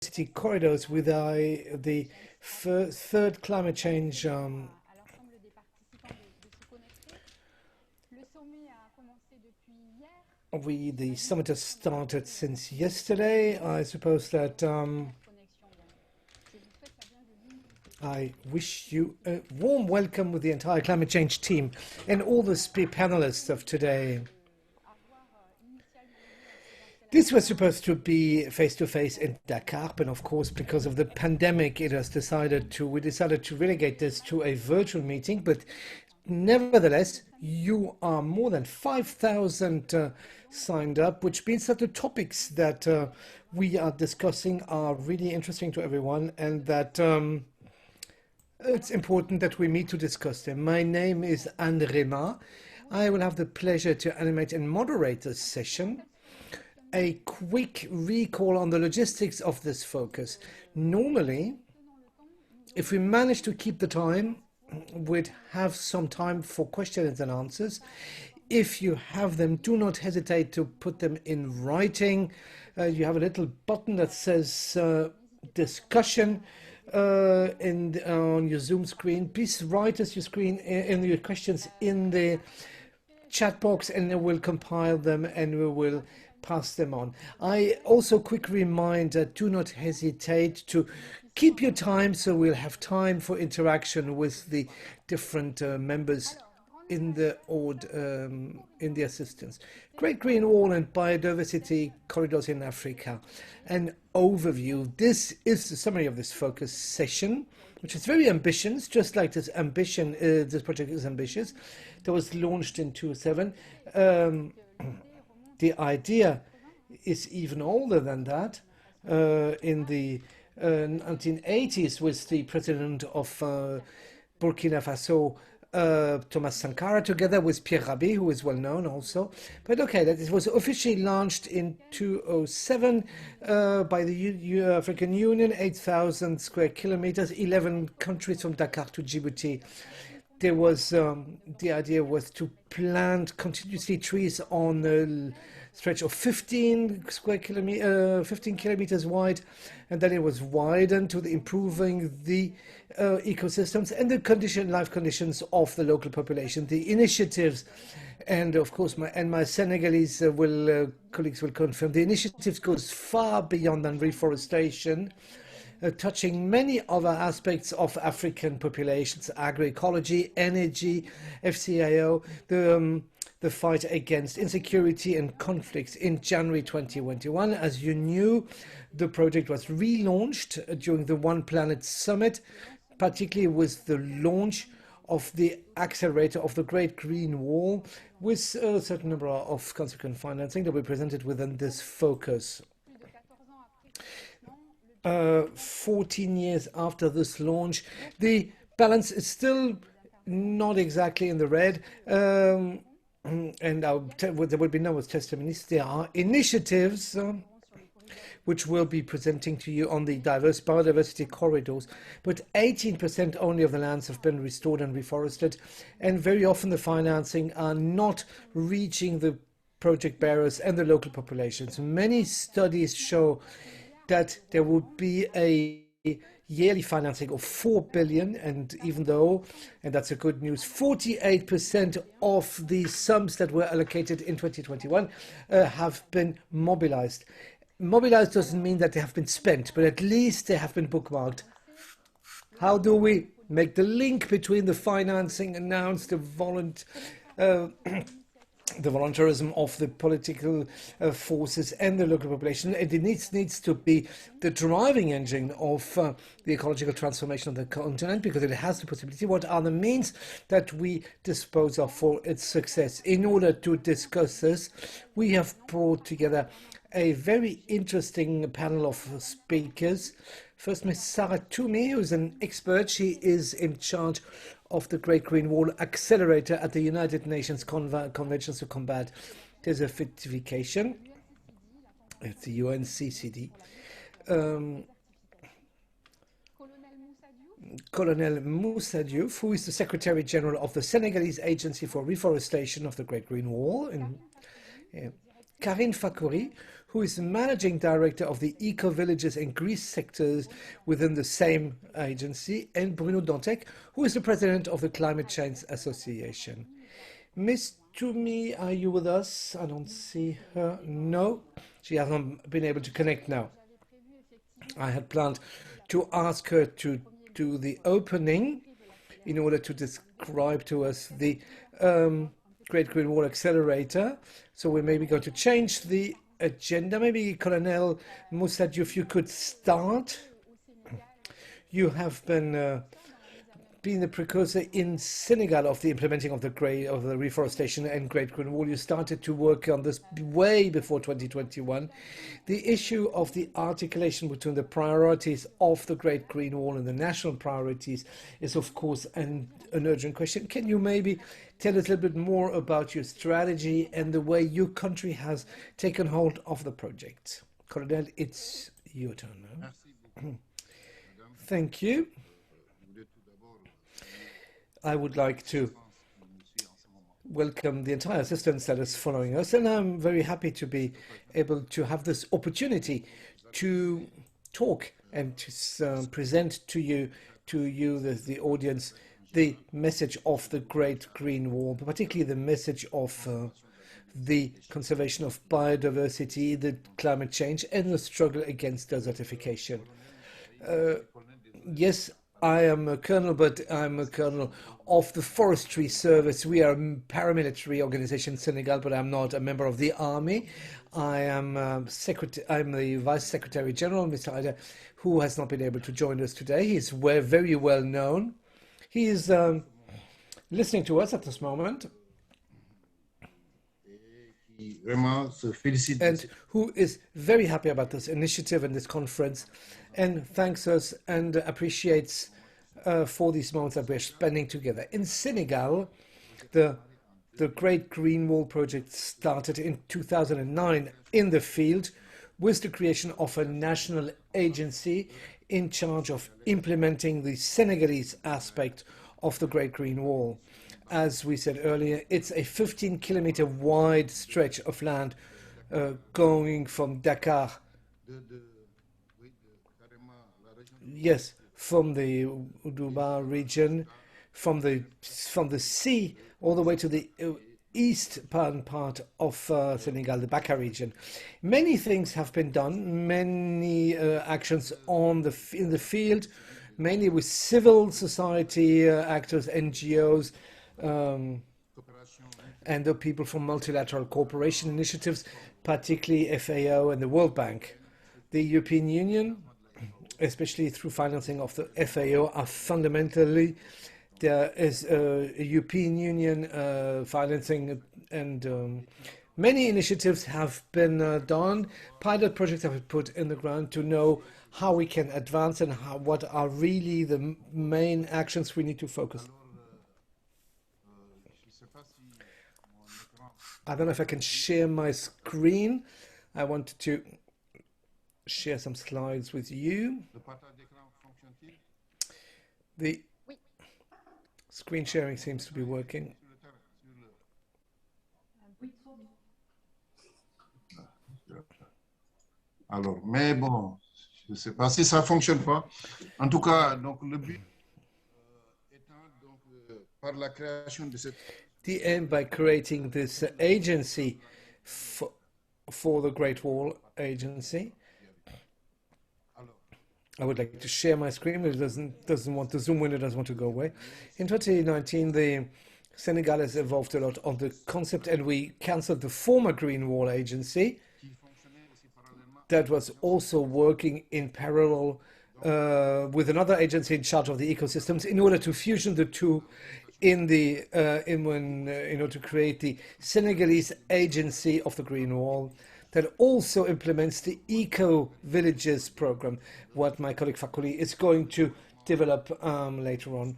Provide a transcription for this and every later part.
biodiversity corridors with the third climate change. The summit has started since yesterday. I suppose that I wish you a warm welcome with the entire climate change team and all the panelists of today. This was supposed to be face-to-face in Dakar, but of course, because of the pandemic, we decided to relegate this to a virtual meeting. But nevertheless, you are more than 5,000 signed up, which means that the topics that we are discussing are really interesting to everyone, and that it's important that we meet to discuss them. My name is Andrema. I will have the pleasure to animate and moderate this session. A quick recall on the logistics of this focus. Normally, if we manage to keep the time, we'd have some time for questions and answers. If you have them, do not hesitate to put them in writing. You have a little button that says discussion on your Zoom screen. Please write us your your questions in the chat box, and then we'll compile them and we will pass them on. I also quick reminder, do not hesitate to keep your time, so we'll have time for interaction with the different members in the assistance. Great Green Wall and Biodiversity Corridors in Africa. An overview. This is the summary of this focus session, which is very ambitious, just like this project is ambitious. That was launched in 2007. The idea is even older than that. In the 1980s, with the president of Burkina Faso, Thomas Sankara, together with Pierre Rabhi, who is well known also. But okay, that it was officially launched in 2007 by the African Union, 8,000 square kilometers, 11 countries from Dakar to Djibouti. There was the idea was to plant continuously trees on a stretch of 15 kilometers wide, and then it was widened to improving the ecosystems and the life conditions of the local population. The initiatives, and of course my Senegalese colleagues will confirm, the initiatives goes far beyond than reforestation. Touching many other aspects of African populations, agroecology, energy, FCAO, the fight against insecurity and conflicts. In January 2021, as you knew, the project was relaunched during the One Planet Summit, particularly with the launch of the accelerator of the Great Green Wall, with a certain number of consequent financing that we presented within this focus. 14 years after this launch, the balance is still not exactly in the red, and there will be no testimonies. There are initiatives which we'll be presenting to you on the diverse biodiversity corridors, but 18% only of the lands have been restored and reforested, and very often the financing are not reaching the project bearers and the local populations. Many studies show that there would be a yearly financing of 4 billion, and even though, and that's a good news, 48% of the sums that were allocated in 2021 have been mobilized. Mobilized doesn't mean that they have been spent, but at least they have been bookmarked. How do we make the link between the financing announced, the voluntarism of the political forces and the local population? It needs to be the driving engine of the ecological transformation of the continent, because it has the possibility. What are the means that we dispose of for its success? In order to discuss this, we have brought together a very interesting panel of speakers. First, Ms. Sarah Toomey, who is an expert. She is in charge of the Great Green Wall Accelerator at the United Nations Conventions to Combat Desertification. It's the UNCCD. Colonel Moussa Diouf, who is the Secretary General of the Senegalese Agency for Reforestation of the Great Green Wall. Karine Fakouri, who is the managing director of the eco-villages and Greece sectors within the same agency, and Bruno Dantec, who is the president of the Climate Change Association. Miss Toumi, are you with us? I don't see her. No, she hasn't been able to connect now. I had planned to ask her to do the opening in order to describe to us the Great Green Wall Accelerator. So we're maybe going to change the agenda. Maybe Colonel Moussadiou, if you could start. You have been the precursor in Senegal of the implementing of the reforestation and Great Green Wall. You started to work on this way before 2021. The issue of the articulation between the priorities of the Great Green Wall and the national priorities is, of course, an urgent question. Can you maybe tell us a little bit more about your strategy and the way your country has taken hold of the project? Colonel, it's your turn now. Thank you. I would like to welcome the entire assistance that is following us, and I'm very happy to be able to have this opportunity to talk and to present to you, the audience, the message of the Great Green Wall, but particularly the message of the conservation of biodiversity, the climate change, and the struggle against desertification. Yes, I am a colonel, but I'm a colonel of the Forestry Service. We are a paramilitary organization in Senegal, but I'm not a member of the army. I am I'm the Vice Secretary General, Mr. Ida, who has not been able to join us today. He's very well known. He is listening to us at this moment, and who is very happy about this initiative and this conference, and thanks us and appreciates for these moments that we're spending together. In Senegal, the Great Green Wall project started in 2009 in the field with the creation of a national agency in charge of implementing the Senegalese aspect of the Great Green Wall. As we said earlier, it's a 15-kilometer wide stretch of land going from Dakar, yes, from the Uduba region, from the sea all the way to the eastern part of Senegal, the Baka region. Many things have been done, many actions in the field, mainly with civil society actors, NGOs, and the people from multilateral cooperation initiatives, particularly FAO and the World Bank. The European Union, especially through financing of the FAO, are fundamentally, there is a European Union financing, and many initiatives have been done. Pilot projects have been put in the ground to know how we can advance and what are really the main actions we need to focus. I don't know if I can share my screen. I want to share some slides with you. The screen sharing seems to be working. Alors, mais bon, je ne sais pas si ça ne fonctionne pas. En tout cas, donc, le but étant donc, par la création de cette... The aim by creating this agency for the Great Wall Agency. I would like to share my screen, but it doesn't want, the Zoom window doesn't want to go away. In 2019, the Senegal has evolved a lot on the concept, and we cancelled the former Green Wall Agency that was also working in parallel with another agency in charge of the ecosystems in order to fusion the two in order to create the Senegalese Agency of the Green Wall that also implements the eco-villages program, what my colleague Fakoli is going to develop later on,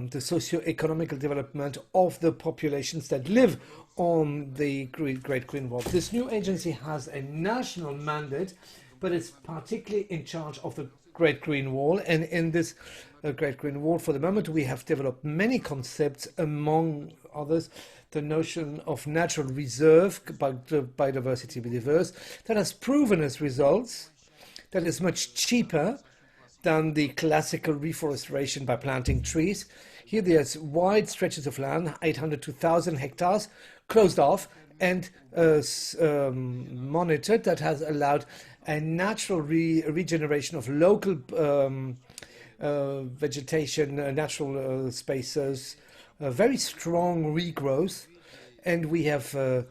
the socio-economical development of the populations that live on the Great Green Wall. This new agency has a national mandate, but it's particularly in charge of the Great Green Wall, and in this Great Green Wall, for the moment, we have developed many concepts, among others, the notion of natural reserve, biodiversity be diverse, that has proven its results, that is much cheaper than the classical reforestation by planting trees. Here there's wide stretches of land, 800 to 1,000 hectares, closed off and monitored, that has allowed a natural regeneration of local vegetation, natural spaces, very strong regrowth. And we have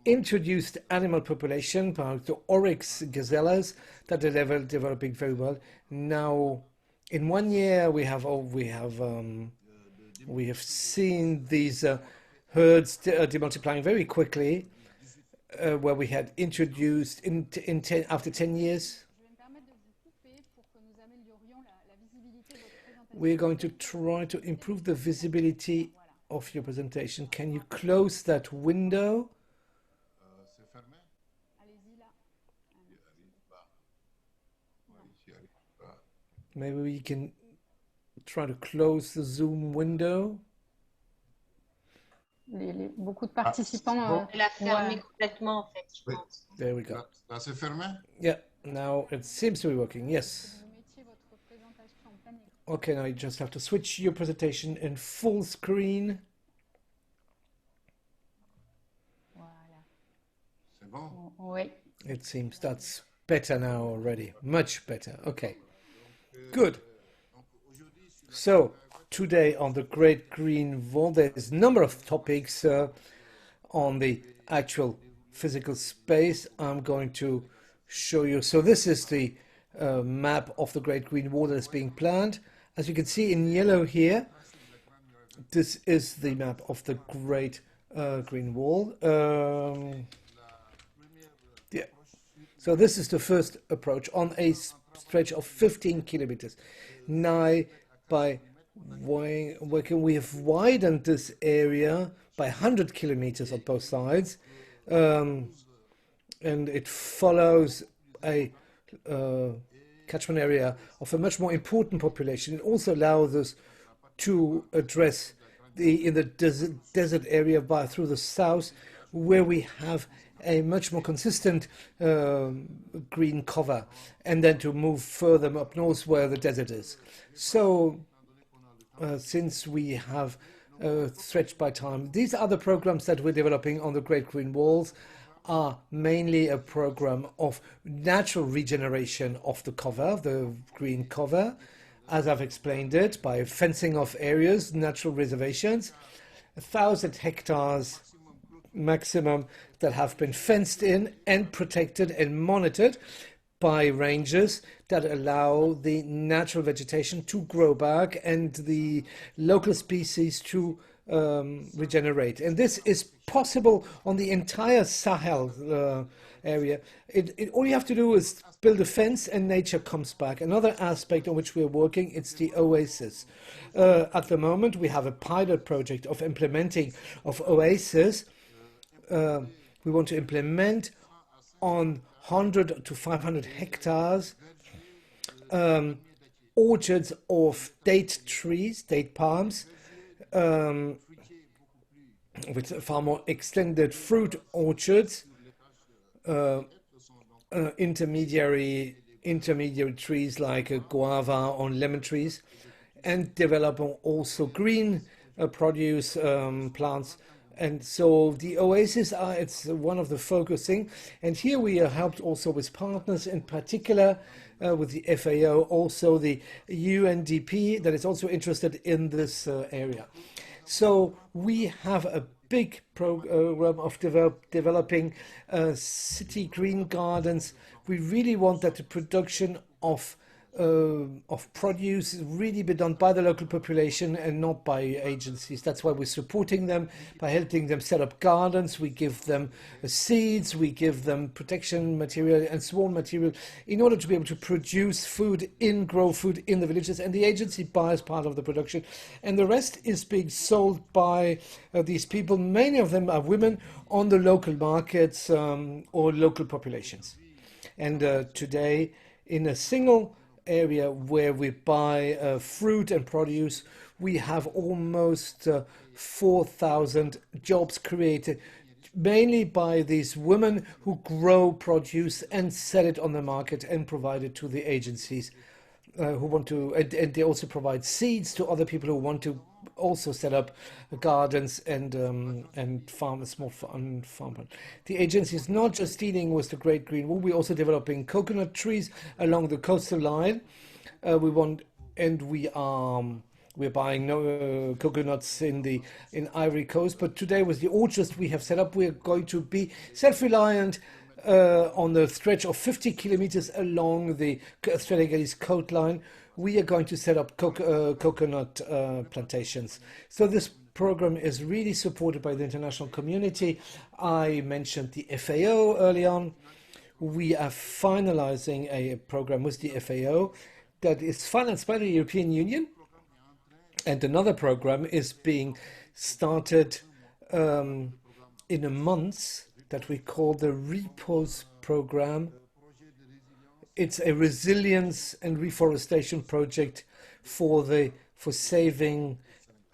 introduced animal population, the oryx gazelles, that are developing very well. Now, in 1 year, we have seen these herds demultiplying very quickly, where we had introduced after 10 years. We're going to try to improve the visibility of your presentation. Can you close that window? Maybe we can try to close the Zoom window. Beaucoup de participants. Elle a fermé complètement, en fait, je pense. There we go. Là, c'est fermé? Yeah, now it seems to be working. Yes. Okay, now you just have to switch your presentation in full screen. Voilà. C'est bon? Oui. It seems that's better now already. Much better. Okay. Good. So, today on the Great Green Wall, there's a number of topics on the actual physical space. I'm going to show you. So this is the map of the Great Green Wall that is being planned. As you can see in yellow here, this is the map of the Great Green Wall. Yeah. So this is the first approach on a stretch of 15 kilometers. Now, by working, we have widened this area by 100 kilometers on both sides, and it follows a catchment area of a much more important population. It also allows us to address in the desert area through the south, where we have a much more consistent green cover, and then to move further up north where the desert is. So since we have stretched by time, these other programs that we're developing on the Great Green Walls are mainly a program of natural regeneration of the cover, the green cover, as I've explained it, by fencing off areas, natural reservations, 1,000 hectares maximum that have been fenced in and protected and monitored by rangers that allow the natural vegetation to grow back and the local species to regenerate. And this is possible on the entire Sahel area. All you have to do is build a fence and nature comes back. Another aspect on which we're working, it's the oasis. At the moment, we have a pilot project of implementing of oasis. We want to implement on 100 to 500 hectares orchards of date trees, date palms, with far more extended fruit orchards, intermediary trees like guava or lemon trees, and developing also green produce plants. And so the oasis it's one of the focusing, and here we are helped also with partners, in particular with the FAO, also the UNDP that is also interested in this area. So we have a big program of developing city green gardens. We really want that the production of produce really be done by the local population and not by agencies. That's why we're supporting them by helping them set up gardens. We give them seeds, we give them protection material and sworn material in order to be able to produce food grow food in the villages, and the agency buys part of the production, and the rest is being sold by these people. Many of them are women on the local markets or local populations. And today, in a single area where we buy fruit and produce, we have almost 4,000 jobs created, mainly by these women who grow produce and sell it on the market and provide it to the agencies who want to, and they also provide seeds to other people who want to also set up gardens and farm a small farm. The agency is not just dealing with the Great Green Wall, we're also developing coconut trees along the coastal line. We're buying coconuts in Ivory Coast, but today with the orchards we have set up, we're going to be self-reliant on the stretch of 50 kilometers along the Senegalese coastline. We are going to set up coconut plantations. So this program is really supported by the international community. I mentioned the FAO early on. We are finalizing a program with the FAO that is financed by the European Union. And another program is being started in a month that we call the Repose program. It's a resilience and reforestation project for saving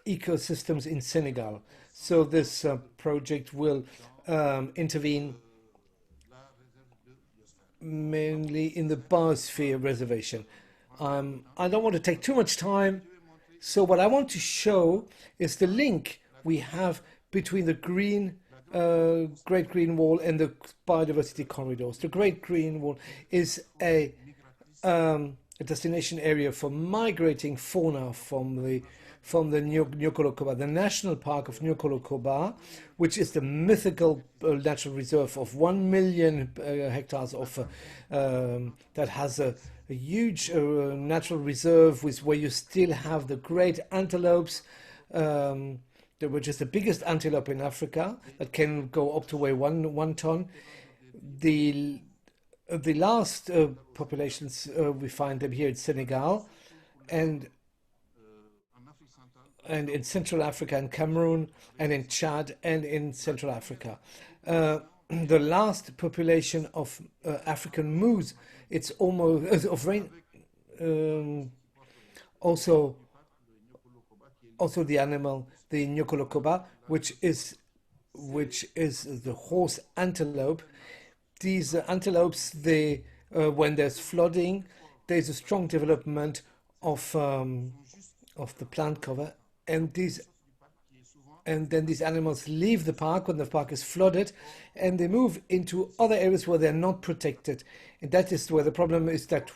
ecosystems in Senegal. So this project will intervene mainly in the biosphere reservation. I don't want to take too much time. So what I want to show is the link we have between the Great Green Wall and the biodiversity corridors. The Great Green Wall is a destination area for migrating fauna from the Nyokolo-Koba, the national park of Nyokolo-Koba, which is the mythical natural reserve of 1 million hectares of that has a huge natural reserve where you still have the great antelopes, which is the biggest antelope in Africa that can go up to weigh one ton. The last populations we find them here in Senegal and in Central Africa and Cameroon and in Chad and in Central Africa. The last population of African moose, it's almost of rain. Also the animal, the Nyokolo-Koba, which is the horse antelope. These antelopes, when there's flooding, there's a strong development of the plant cover, and then these animals leave the park when the park is flooded, and they move into other areas where they're not protected. And that is where the problem is that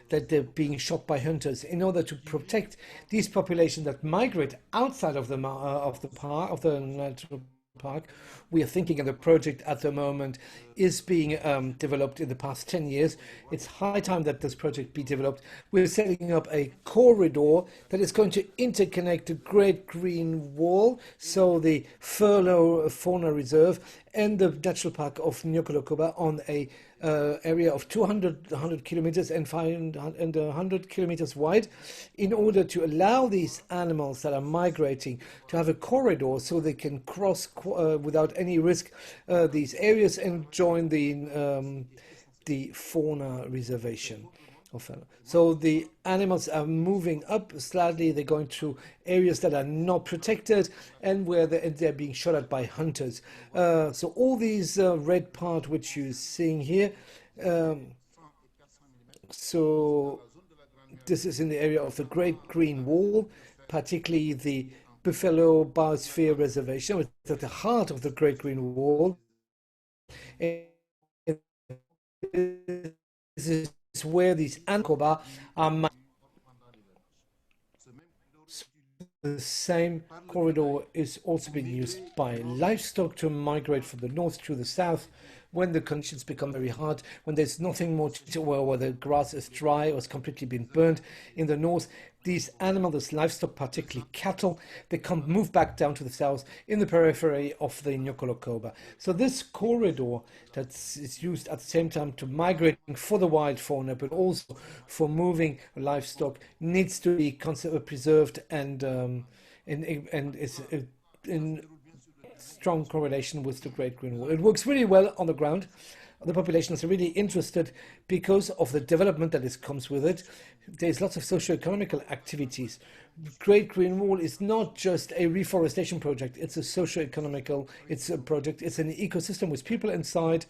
they're being shot by hunters. In order to protect these populations that migrate outside of the natural park, we are thinking, and the project at the moment is being developed in the past 10 years. It's high time that this project be developed. We're setting up a corridor that is going to interconnect the Great Green Wall, so the Furlough Fauna Reserve, and the Natural Park of Nyokolo-Koba on a area of 100 kilometers and 100 kilometers wide, in order to allow these animals that are migrating to have a corridor so they can cross without any risk these areas and join the fauna reservation. So the animals are moving up slightly. They're going to areas that are not protected and where they're being shot at by hunters. So all these red part which you're seeing here, so this is in the area of the Great Green Wall, particularly the Buffalo Biosphere Reservation, which is at the heart of the Great Green Wall. This is where these Antelope are. The same corridor is also being used by livestock to migrate from the north to the south when the conditions become very hard, when there's nothing more to do, where the grass is dry or has completely been burned in the north. These animals, this livestock, particularly cattle, they move back down to the south in the periphery of the Nyokolo-Koba. So this corridor that is used at the same time to migrating for the wild fauna, but also for moving livestock, needs to be preserved and is in strong correlation with the Great Green Wall. It works really well on the ground. The population is really interested because of the development that comes with it. There's lots of socio-economical activities. Great Green Wall is not just a reforestation project. It's a socio-economical, it's a project, it's an ecosystem with people inside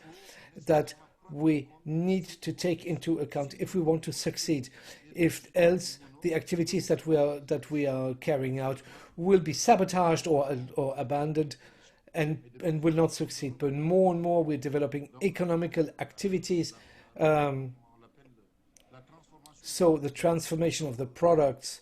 that we need to take into account if we want to succeed. If else, the activities that we are carrying out will be sabotaged or abandoned and will not succeed. But more and more we're developing economical activities. So the transformation of the products,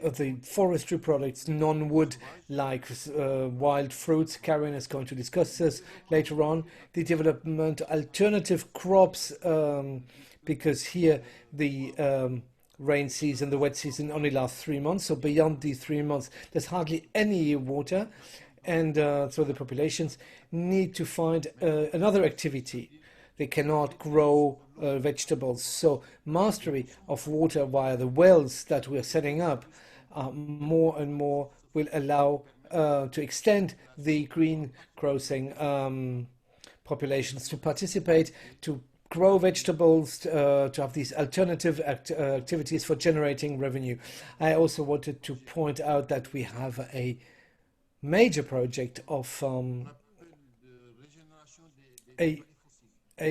of the forestry products, non-wood, like wild fruits. Karen is going to discuss this later on. The development alternative crops, because here the rain season, the wet season only lasts 3 months. So beyond these 3 months, there's hardly any water. And so the populations need to find another activity. They cannot grow vegetables. So mastery of water via the wells that we're setting up more and more will allow to extend the green crossing populations to participate, to grow vegetables, to have these alternative activities for generating revenue. I also wanted to point out that we have a major project of a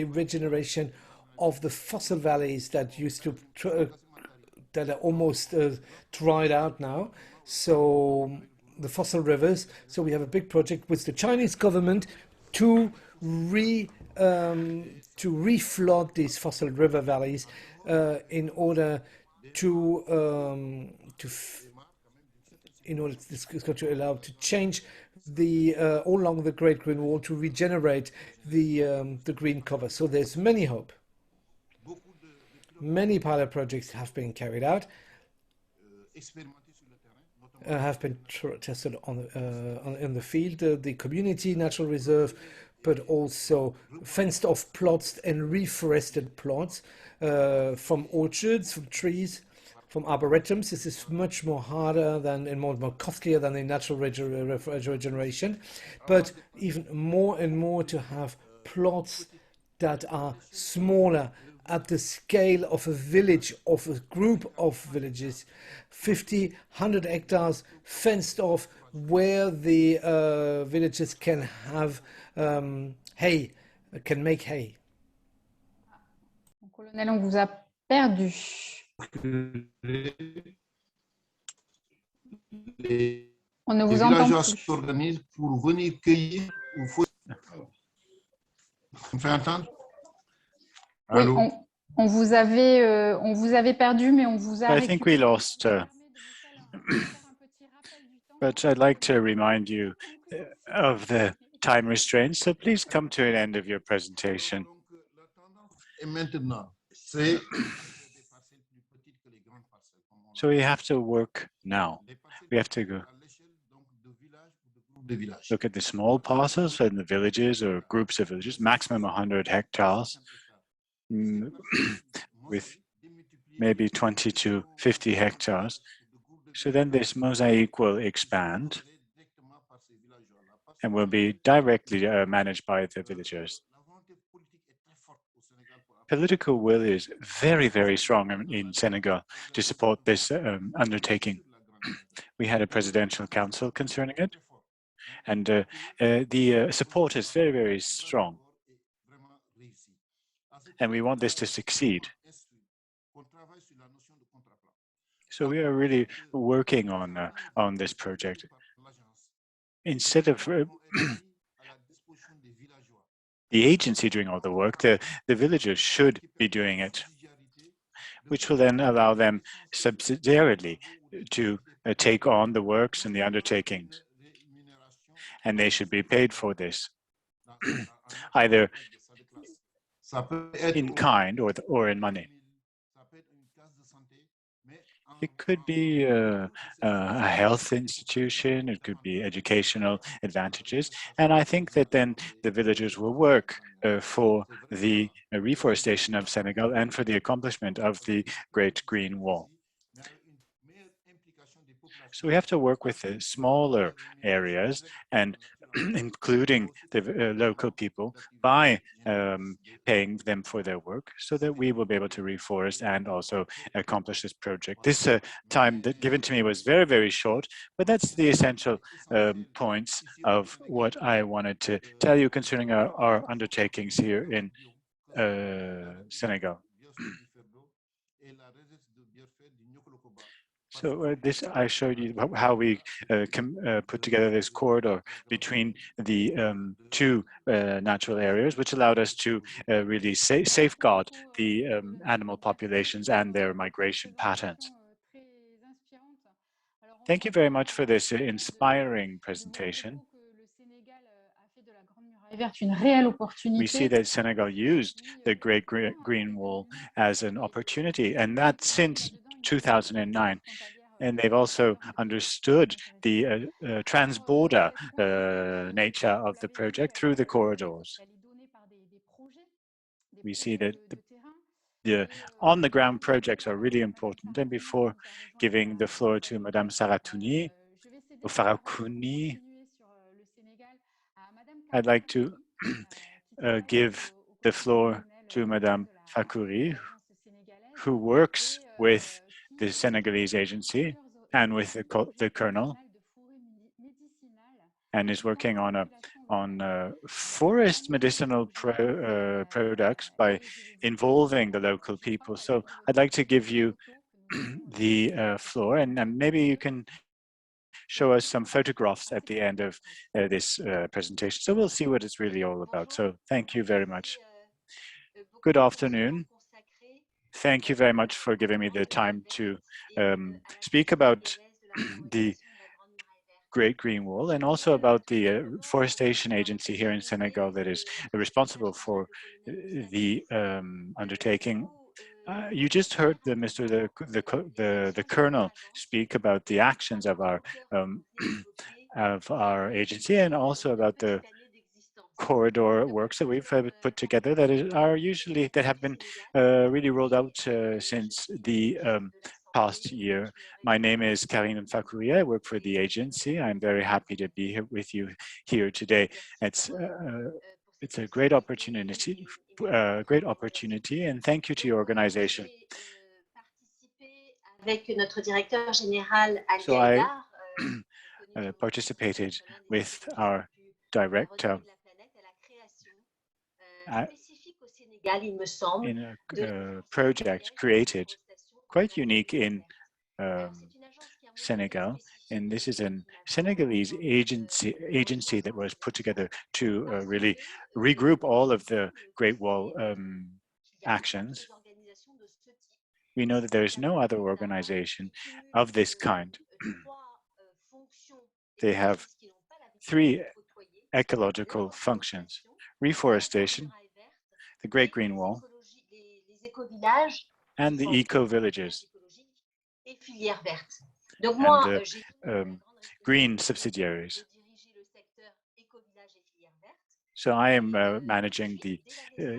regeneration of the fossil valleys that used to that are almost dried out now. So the fossil rivers. So we have a big project with the Chinese government to reflood these fossil river valleys in order this is going to allow to change the all along the Great Green Wall to regenerate the green cover. So there's many hope. Many pilot projects have been carried out, have been tested in the field, the community natural reserve, but also fenced off plots and reforested plots from orchards, from trees, from arboretums. This is much more harder than and more costlier than the natural regeneration, but even more and more to have plots that are smaller at the scale of a village, of a group of villages, 50, 100 hectares fenced off, where the villages can have hay, can make hay. Colonel, on vous a perdu. On ne vous entend villageois plus. s'organisent pour venir cueillir ou faut... On me fait entendre? Oui, Allô? on vous avait perdu, mais on vous a I think we lost but I'd like to remind you of the time restraints, so please come to an end of your presentation. Et maintenant, c'est... So we have to work now. We have to go look at the small parcels in the villages or groups of villages, maximum 100 hectares, with maybe 20 to 50 hectares. So then this mosaic will expand and will be directly managed by the villagers. Political will is very, very strong in Senegal to support this undertaking. We had a presidential council concerning it, and the support is very, very strong. And we want this to succeed. So we are really working on this project. Instead of the agency doing all the work, the villagers should be doing it, which will then allow them subsidiarily to take on the works and the undertakings. And they should be paid for this, either in kind or in money. It could be a health institution, it could be educational advantages, and I think that then the villagers will work for the reforestation of Senegal and for the accomplishment of the Great Green Wall. So we have to work with the smaller areas and including the local people, by paying them for their work, so that we will be able to reforest and also accomplish this project. This time that given to me was very, very short, but that's the essential points of what I wanted to tell you concerning our undertakings here in Senegal. So this, I showed you how we put together this corridor between the two natural areas, which allowed us to really safeguard the animal populations and their migration patterns. Thank you very much for this inspiring presentation. We see that Senegal used the Great Green Wall as an opportunity, and that since 2009. And they've also understood the trans-border nature of the project through the corridors. We see that the on-the-ground projects are really important. And before giving the floor to Madame Saratouni, or Farakouni, I'd like to give the floor to Madame Fakouri, who works with the Senegalese agency and with the Colonel, and is working on forest medicinal products by involving the local people. So I'd like to give you the floor, and maybe you can show us some photographs at the end of this presentation. So we'll see what it's really all about. So thank you very much. Good afternoon. Thank you very much for giving me the time to speak about the Great Green Wall and also about the Reforestation Agency here in Senegal that is responsible for the undertaking. You just heard the Colonel speak about the actions of our agency, and also about the corridor works that we've put together that have been really rolled out since the past year. My name is Karine Fakouri. I work for the agency. I'm very happy to be here with you here today. It's a great opportunity, and thank you to your organization. So I participated with our director in a project created quite unique in Senegal, and this is a Senegalese agency that was put together to really regroup all of the Great Wall actions. We know that there is no other organization of this kind. They have three ecological functions: reforestation, the Great Green Wall, and the eco-villages, and the green subsidiaries. So I am managing the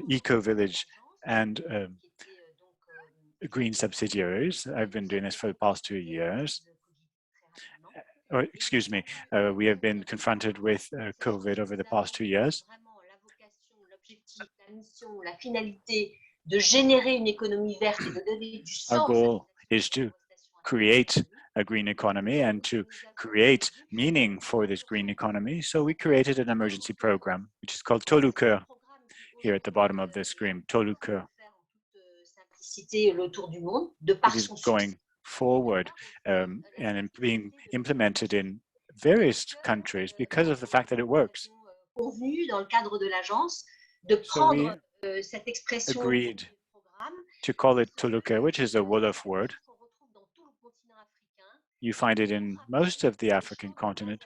eco-village and green subsidiaries. I've been doing this for the past 2 years. Or, excuse me, we have been confronted with COVID over the past 2 years. Our goal is to create a green economy and to create meaning for this green economy. So we created an emergency program, which is called Tôt le Cœur, here at the bottom of the screen, Tôt le Cœur. It is going forward and being implemented in various countries because of the fact that it works. So we agreed to call it Tôt le Cœur, which is a Wolof word. You find it in most of the African continent.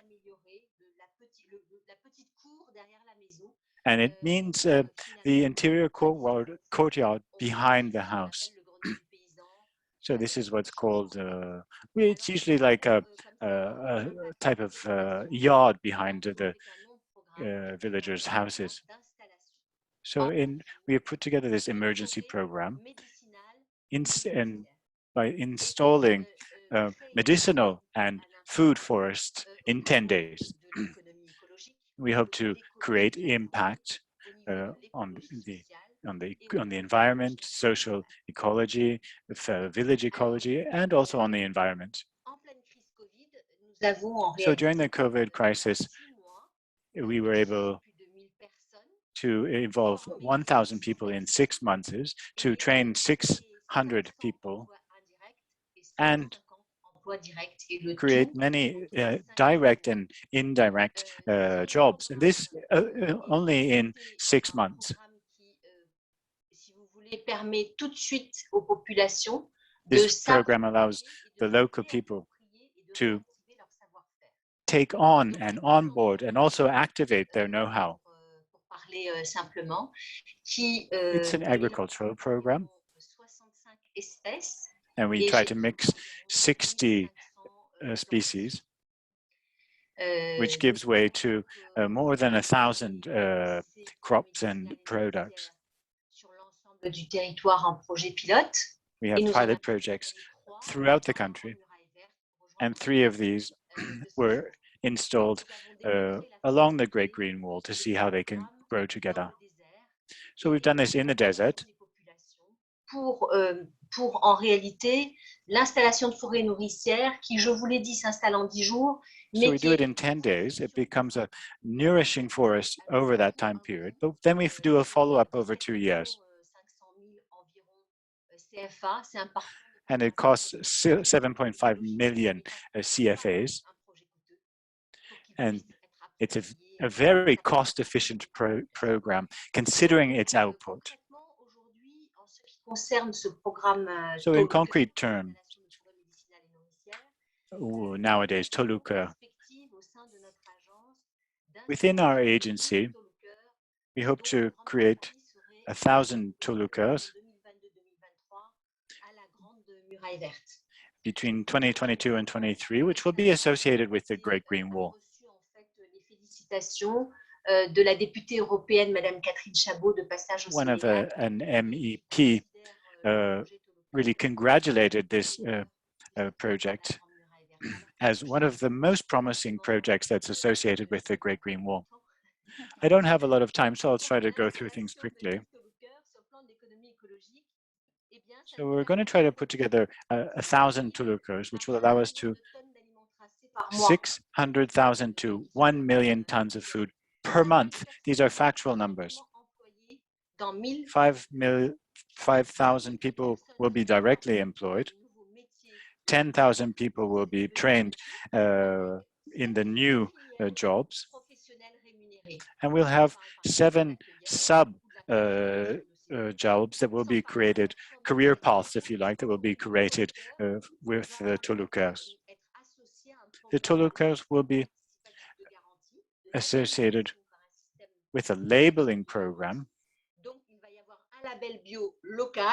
And it means the interior courtyard behind the house. So this is what's called, it's usually like a type of yard behind the villagers' houses. So we have put together this emergency program and by installing medicinal and food forests in 10 days. We hope to create impact on the environment, social ecology, village ecology, and also on the environment. So during the COVID crisis, we were able to involve 1,000 people in 6 months to train 600 people and create many direct and indirect jobs, and this only in 6 months. This program allows the local people to take on and onboard and also activate their know-how. It's an agricultural program, and we try to mix 60 species, which gives way to more than 1,000 crops and products. We have pilot projects throughout the country, and 3 of these were installed along the Great Green Wall to see how they can grow together. So we've done this in the desert. Pour en réalité l'installation de forêts nourricières qui, je vous l'ai dit, s'installe en 10 jours. So we do it in 10 days. It becomes a nourishing forest over that time period, but then we do a follow-up over 2 years. And it costs 7.5 million CFAs. And it's a very cost-efficient program, considering its output. So in concrete terms, nowadays, Toluca, within our agency, we hope to create 1,000 Tolucas between 2022 and 23, which will be associated with the Great Green Wall. De la députée européenne, Madame Catherine Chabot, de passage au One of Sénégal. an MEP really congratulated this project as one of the most promising projects that's associated with the Great Green Wall. I don't have a lot of time, so I'll try to go through things quickly. So we're going to try to put together 1,000 Tolucas, which will allow us to 600,000 to 1 million tons of food per month. These are factual numbers. 5,000 people will be directly employed. 10,000 people will be trained in the new jobs. And we'll have 7 sub jobs that will be created, career paths, if you like, that will be created with the Tolucas. The Tolucas will be associated with a labeling program.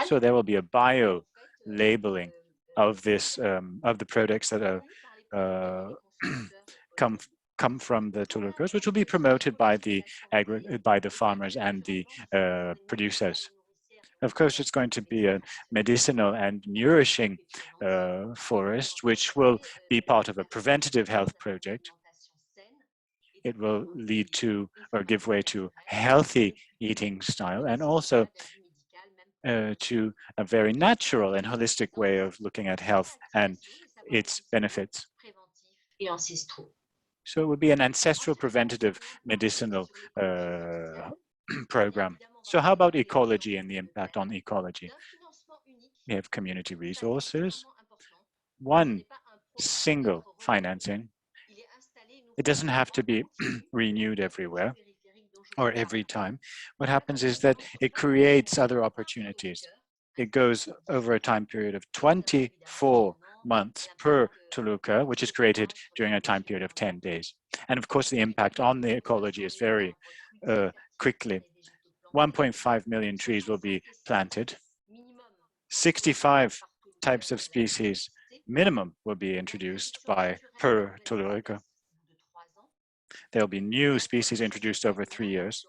So there will be a bio labeling of this of the products that are come from the Tolucas, which will be promoted by the farmers and the producers. Of course, it's going to be a medicinal and nourishing forest, which will be part of a preventative health project. It will lead to or give way to healthy eating style, and also to a very natural and holistic way of looking at health and its benefits. So it would be an ancestral preventative medicinal program. So how about ecology and the impact on ecology? We have community resources. One single financing. It doesn't have to be renewed everywhere or every time. What happens is that it creates other opportunities. It goes over a time period of 24 months per Toluca, which is created during a time period of 10 days. And of course, the impact on the ecology is very quickly. 1.5 million trees will be planted. 65 types of species minimum will be introduced per Toluca. There will be new species introduced over 3 years.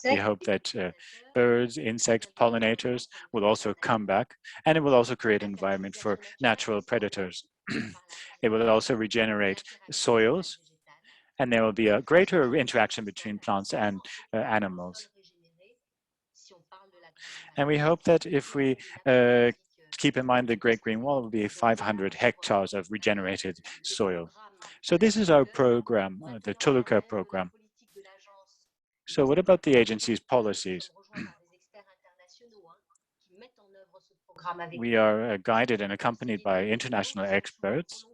We hope that birds, insects, pollinators will also come back, and it will also create an environment for natural predators. It will also regenerate soils and there will be a greater interaction between plants and animals. And we hope that if we keep in mind the Great Green Wall, it will be 500 hectares of regenerated soil. So this is our program, the Toluca program. So what about the agency's policies? We are guided and accompanied by international experts.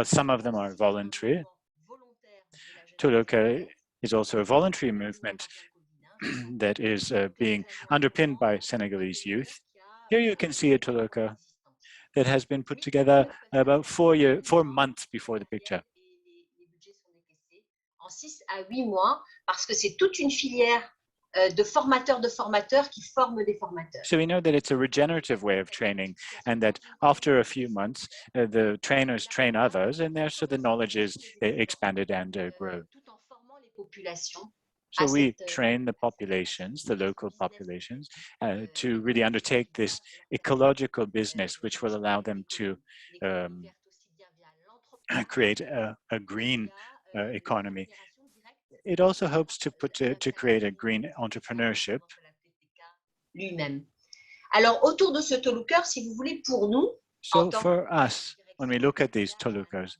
Some of them are voluntary. Toluca is also a voluntary movement that is being underpinned by Senegalese youth. Here you can see a Toluca that has been put together about 4 months before the picture. En 6 à 8 mois, parce que c'est toute une filière de formateurs qui forment des formateurs. So we know that it's a regenerative way of training, and that after a few months, the trainers train others, and there, so the knowledge is expanded and grow. Tout en formant les populations. So we train the populations, the local populations, to really undertake this ecological business, which will allow them to create a green economy. It also hopes to create a green entrepreneurship. Lui-même. Alors, autour de ce Toluca, si vous voulez, pour nous, so for us, when we look at these Tolucas,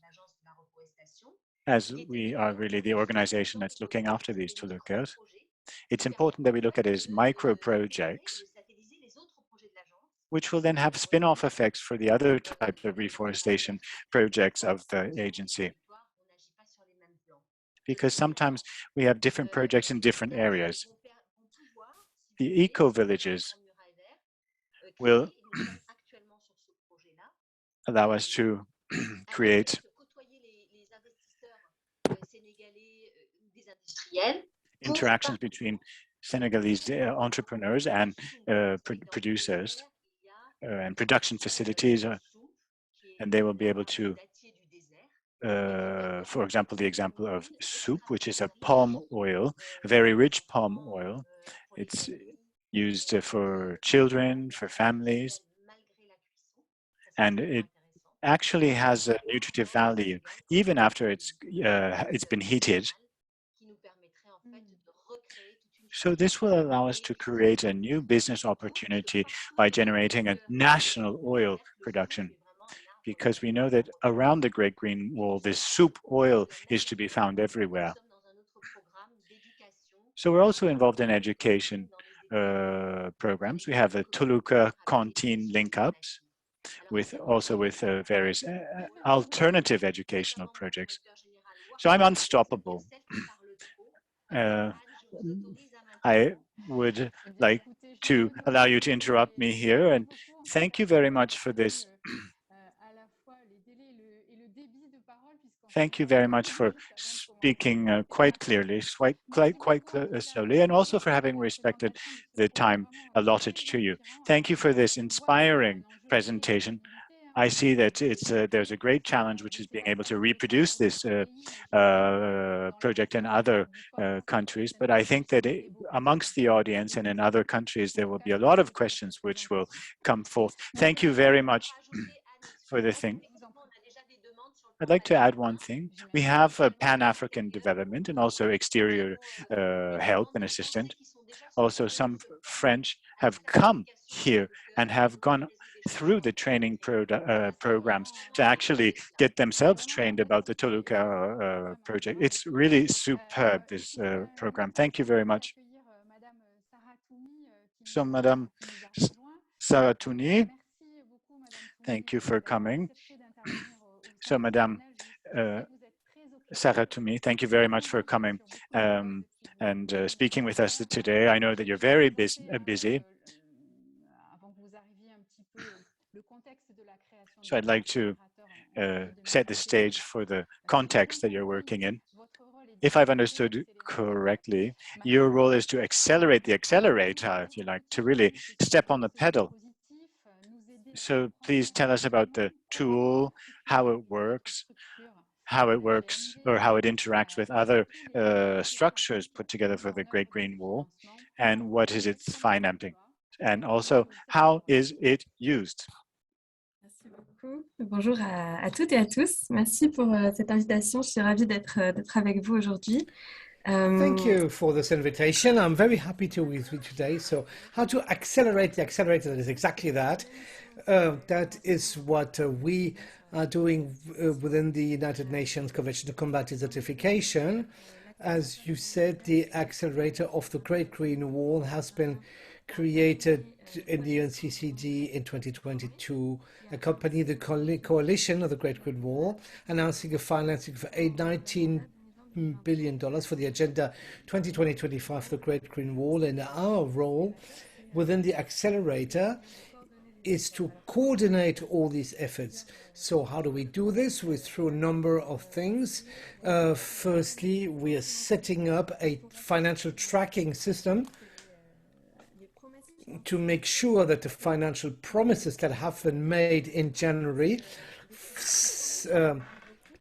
as we are really the organization that's looking after these Tolucas, it's important that we look at it as micro projects, which will then have spin-off effects for the other types of reforestation projects of the agency. Because sometimes we have different projects in different areas. The eco-villages will allow us to create interactions between Senegalese entrepreneurs and producers and production facilities, and they will be able to, for example, the example of soup, which is a palm oil, a very rich palm oil. It's used for children, for families, and it actually has a nutritive value even after it's been heated. So this will allow us to create a new business opportunity by generating a national oil production, because we know that around the Great Green Wall, this soup oil is to be found everywhere. So we're also involved in education programs. We have the Toluca Canteen link-ups, with various alternative educational projects. So I'm unstoppable. I would like to allow you to interrupt me here, and thank you very much for this. Thank you very much for speaking quite clearly, quite slowly, and also for having respected the time allotted to you. Thank you for this inspiring presentation. I see that there's a great challenge, which is being able to reproduce this project in other countries. But I think that amongst the audience and in other countries, there will be a lot of questions which will come forth. Thank you very much for the thing. I'd like to add one thing. We have a Pan-African development and also exterior help and assistance. Also, some French have come here and have gone through the training programs to actually get themselves trained about the Toluca project. It's really superb, this program. Thank you very much. So, Madame Saratouni, thank you for coming. So, Madame Saratouni, thank you very much for coming and speaking with us today. I know that you're very busy. So I'd like to set the stage for the context that you're working in. If I've understood correctly, your role is to accelerate the accelerator, if you like, to really step on the pedal. So please tell us about the tool, how it works, or how it interacts with other structures put together for the Great Green Wall, and what is its financing, and also how is it used. beaucoup. Bonjour à toutes et à tous. Merci pour cette invitation. Je suis ravie d'être avec vous aujourd'hui. Thank you for this invitation. I'm very happy to be with you today. So, how to accelerate the accelerator, that is exactly that. That is what we are doing within the United Nations Convention to Combat Desertification. As you said, the accelerator of the Great Green Wall has been created in the UNCCD in 2022, accompanying the coalition of the Great Green Wall, announcing a financing for $19 billion for the Agenda 2020-25 for the Great Green Wall. And our role within the accelerator is to coordinate all these efforts. So how do we do this? Through a number of things. Firstly, we are setting up a financial tracking system to make sure that the financial promises that have been made in January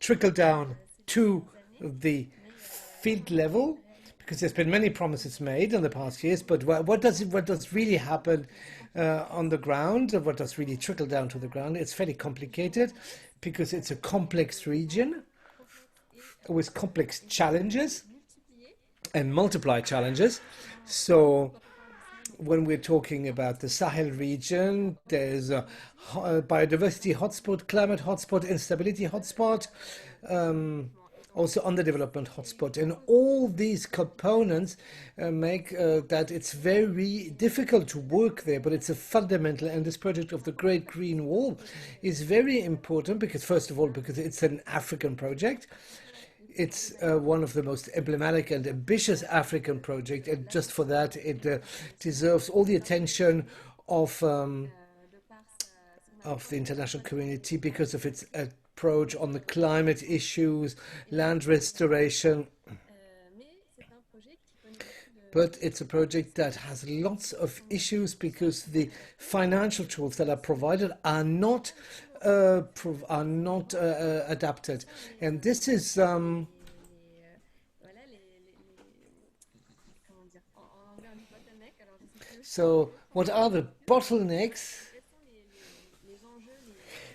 trickle down to the field level, because there's been many promises made in the past years, but what does really happen on the ground? What does really trickle down to the ground? It's fairly complicated because it's a complex region with complex challenges and multiplier challenges. So when we're talking about the Sahel region, there's a biodiversity hotspot, climate hotspot, instability hotspot, also underdevelopment hotspot. And all these components make that it's very difficult to work there, but it's a fundamental, and this project of the Great Green Wall is very important because, first of all, because it's an African project. It's one of the most emblematic and ambitious African projects, and just for that, it deserves all the attention of the international community because of its approach on the climate issues, land restoration. But it's a project that has lots of issues because the financial tools that are provided are not adapted, and this is so what are the bottlenecks?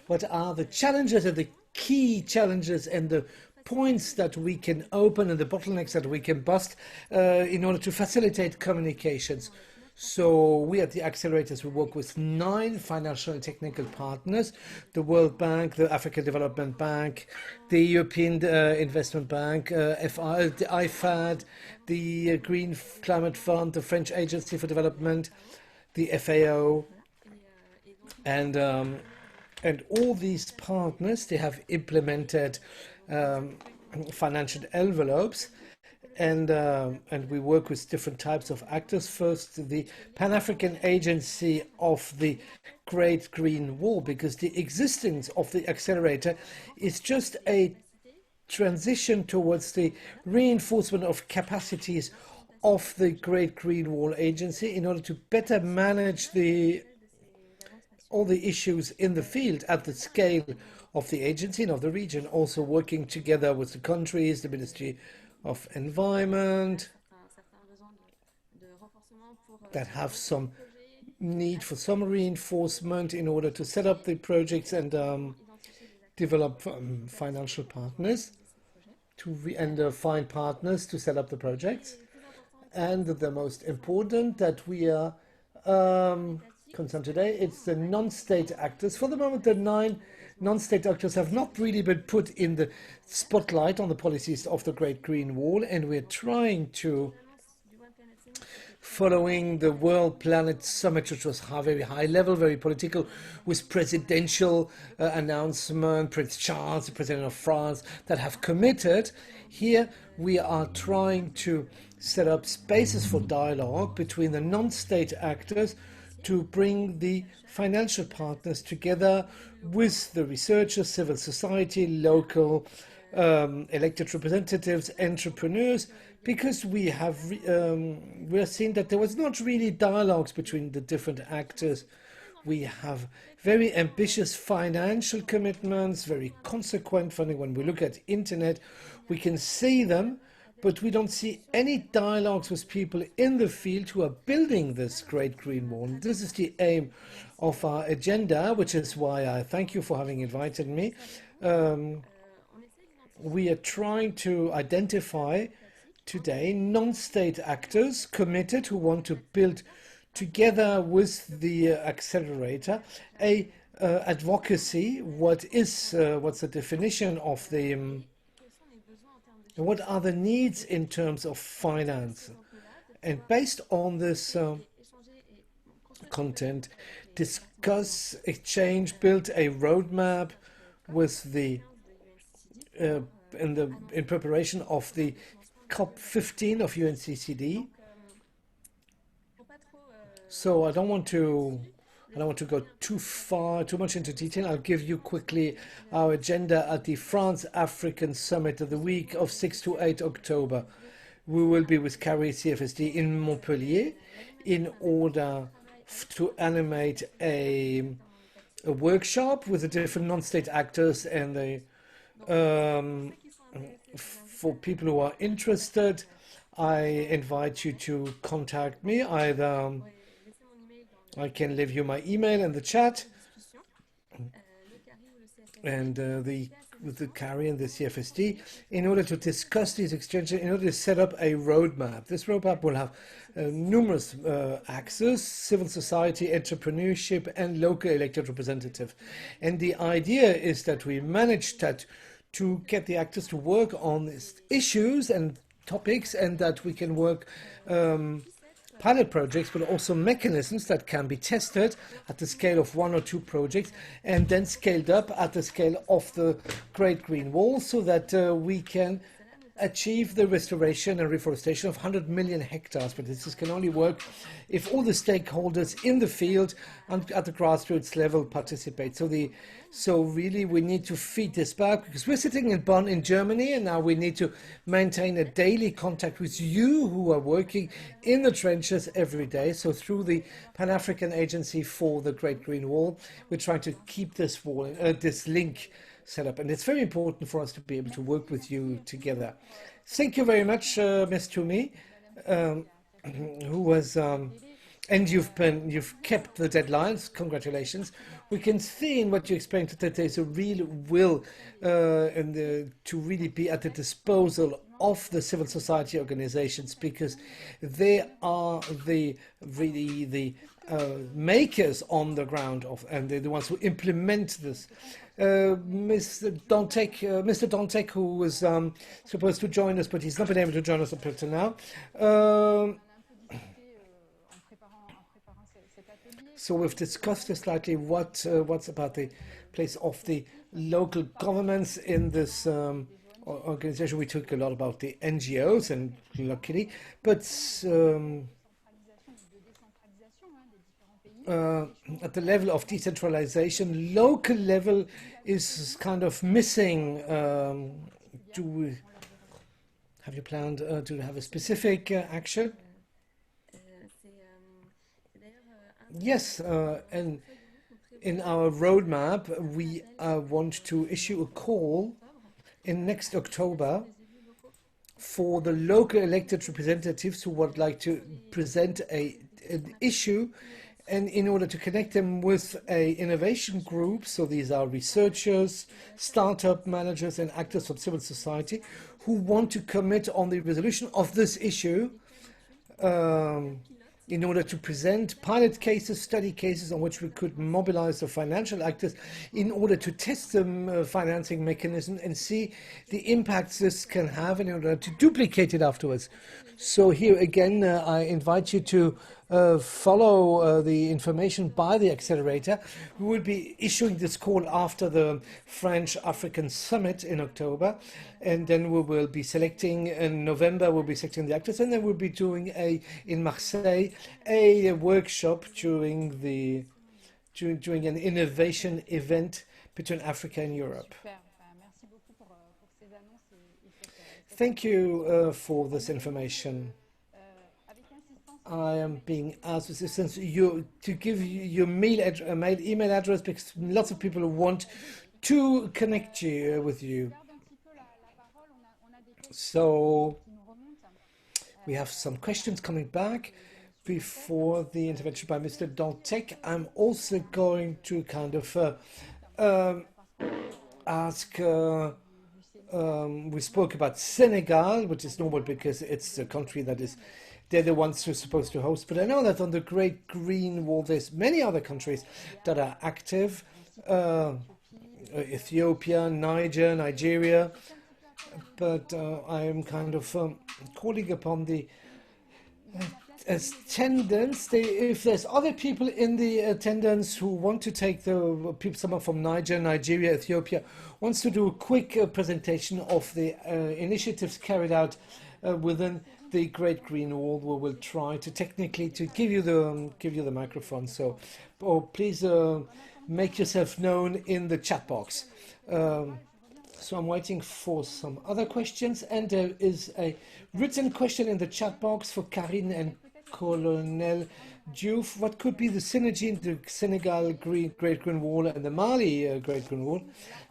What are the challenges and the key challenges and the points that we can open and the bottlenecks that we can bust in order to facilitate communications? So we at the accelerators, we work with 9 financial and technical partners: the World Bank, the African Development Bank, the European Investment Bank, the IFAD, the Green Climate Fund, the French Agency for Development, the FAO, and all these partners, they have implemented financial envelopes. And we work with different types of actors. First, the Pan-African Agency of the Great Green Wall, because the existence of the accelerator is just a transition towards the reinforcement of capacities of the Great Green Wall Agency in order to better manage all the issues in the field at the scale of the agency and of the region, also working together with the countries, the Ministry of Environment, that have some need for some reinforcement in order to set up the projects and develop financial partners and find partners to set up the projects. And the most important that we are concerned today, it's the non-state actors. For the moment, the 9 non-state actors have not really been put in the spotlight on the policies of the Great Green Wall, and we're trying to, following the World Planet Summit, which was very high level, very political, with presidential announcement, Prince Charles, the President of France, that have committed. Here we are trying to set up spaces for dialogue between the non-state actors to bring the financial partners together with the researchers, civil society, local elected representatives, entrepreneurs, because we are seeing that there was not really dialogues between the different actors. We have very ambitious financial commitments, very consequent funding. When we look at internet, we can see them, but we don't see any dialogues with people in the field who are building this Great Green Wall. And this is the aim of our agenda, which is why I thank you for having invited me. We are trying to identify today non-state actors committed who want to build together with the accelerator a advocacy. What's the definition of the what are the needs in terms of finance, and based on this content, discuss, exchange, build a roadmap with the in preparation of the COP15 of UNCCD. So I don't want to go too much into detail. I'll give you quickly our agenda at the France-African Summit of the week of 6 to 8 October. We will be with Carrie CFSD in Montpellier in order to animate a workshop with the different non-state actors, and the for people who are interested, I invite you to contact me. Either I can leave you my email in the chat, and with the Carrie and the CFSD, in order to discuss these exchanges, in order to set up a roadmap. This roadmap will have numerous axes: civil society, entrepreneurship, and local elected representative. And the idea is that we manage to get the actors to work on these issues and topics, and that we can work pilot projects, but also mechanisms that can be tested at the scale of 1 or 2 projects, and then scaled up at the scale of the Great Green Wall, so that we can achieve the restoration and reforestation of 100 million hectares. But this can only work if all the stakeholders in the field and at the grassroots level participate. So really we need to feed this back, because we're sitting in Bonn in Germany, and now we need to maintain a daily contact with you who are working in the trenches every day. So through the Pan-African Agency for the Great Green Wall, we're trying to keep this wall, this link set up, and it's very important for us to be able to work with you together. Thank you very much, Ms. Toomey, who was and you've kept the deadlines. Congratulations. We can see in what you explained that there's a real will to really be at the disposal of the civil society organizations, because they are the makers on the ground of, and they're the ones who implement this. Mr. Dantec, who was supposed to join us, but he's not been able to join us up until now. So we've discussed slightly what's about the place of the local governments in this organization. We talk a lot about the NGOs, and luckily, but at the level of decentralization, local level is kind of missing. Have you planned to have a specific action? Yes, and in our roadmap, we want to issue a call in next October for the local elected representatives who would like to present an issue, and in order to connect them with a innovation group. So these are researchers, startup managers, and actors from civil society who want to commit on the resolution of this issue, in order to present pilot cases, study cases on which we could mobilize the financial actors in order to test the financing mechanism and see the impacts this can have, in order to duplicate it afterwards. So here again, I invite you to follow the information by the accelerator. We will be issuing this call after the French-African Summit in October, and then we will be selecting, in November we'll be selecting the actors, and then we'll be doing in Marseille a workshop during an innovation event between Africa and Europe. Thank you for this information. I am being asked with assistance to give you your email address, because lots of people want to connect with you. So We have some questions coming back before the intervention by Mr. Dantec. I'm also going to kind of ask, we spoke about Senegal, which is normal because it's a country that is, they're the ones who are supposed to host. But I know that on the Great Green Wall, there's many other countries that are active. Ethiopia, Niger, Nigeria. But I am kind of calling upon the attendance. If there's other people in the attendance who want to take the people, someone from Niger, Nigeria, Ethiopia, wants to do a quick presentation of the initiatives carried out within the Great Green Wall, we will try to technically to give you the microphone. So, please make yourself known in the chat box. So I'm waiting for some other questions, and there is a written question in the chat box for Karine and Colonel Diouf. What could be the synergy in the Senegal Great Green Wall and the Mali Great Green Wall?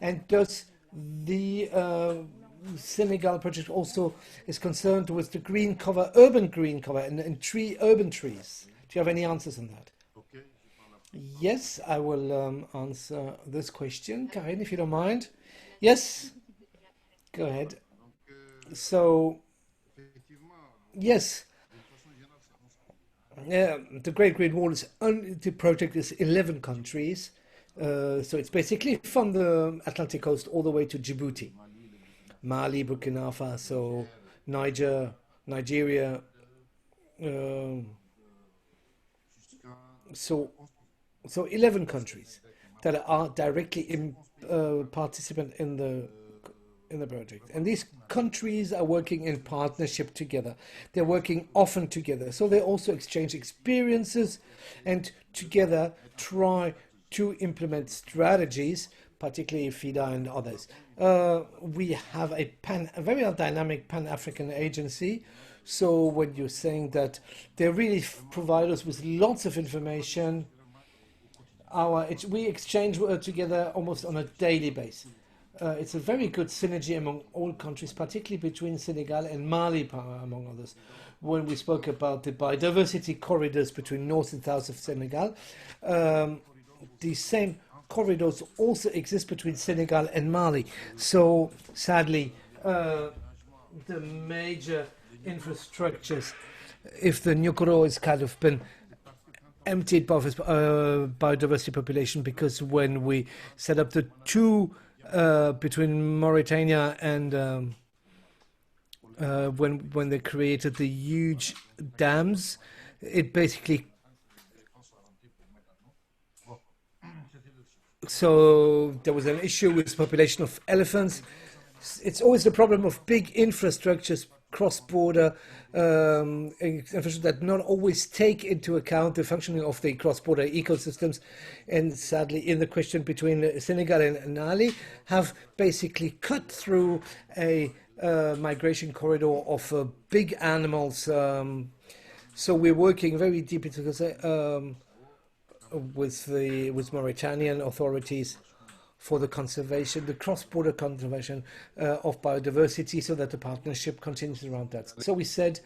And does the Senegal project also is concerned with the green cover, urban green cover, and urban trees? Do you have any answers on that? Yes, I will answer this question, Karine, if you don't mind. Yes, go ahead. So, yes, the Great Green Wall is the project is 11 countries. So it's basically from the Atlantic coast all the way to Djibouti, Mali, Burkina Faso, Niger, Nigeria. So 11 countries that are directly participant in the project, and these countries are working in partnership together. They're working often together, so they also exchange experiences and together try to implement strategies, particularly FIDA and others. We have a very dynamic Pan-African agency. So when you're saying that they really provide us with lots of information, we exchange together almost on a daily basis. It's a very good synergy among all countries, particularly between Senegal and Mali, among others. When we spoke about the biodiversity corridors between north and south of Senegal, the same corridors also exist between Senegal and Mali. So sadly, the major infrastructures, if the Nyokoro is kind of been emptied by biodiversity population, because when we set up the two between Mauritania and when they created the huge dams, it basically, so there was an issue with population of elephants. It's always the problem of big infrastructures, cross-border infrastructure that not always take into account the functioning of the cross-border ecosystems. And sadly, in the question between Senegal and Mali, have basically cut through a migration corridor of big animals. So we're working very deeply together with Mauritanian authorities for the conservation, the cross-border conservation of biodiversity, so that the partnership continues around that. So we said,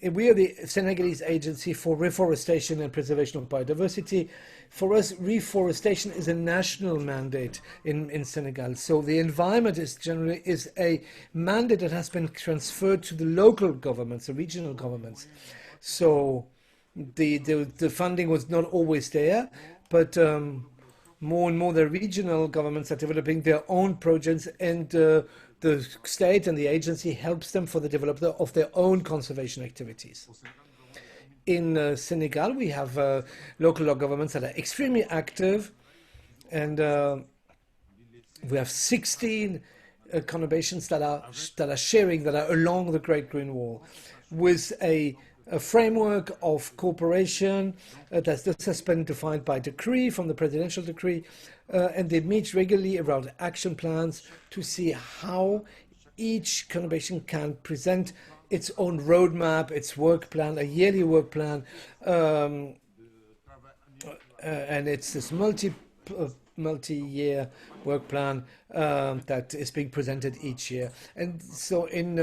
we are the Senegalese Agency for Reforestation and Preservation of Biodiversity. For us, reforestation is a national mandate in Senegal. So the environment is a mandate that has been transferred to the local governments, the regional governments. So the funding was not always there, but more and more the regional governments are developing their own projects, and the state and the agency helps them for the development of their own conservation activities. In Senegal, we have local governments that are extremely active, and we have 16 conurbations that are along the Great Green Wall, with a framework of cooperation that has been defined by decree, from the presidential decree, and they meet regularly around action plans to see how each conurbation can present its own roadmap, its work plan, a yearly work plan, and it's this multi-year work plan that is being presented each year. And so in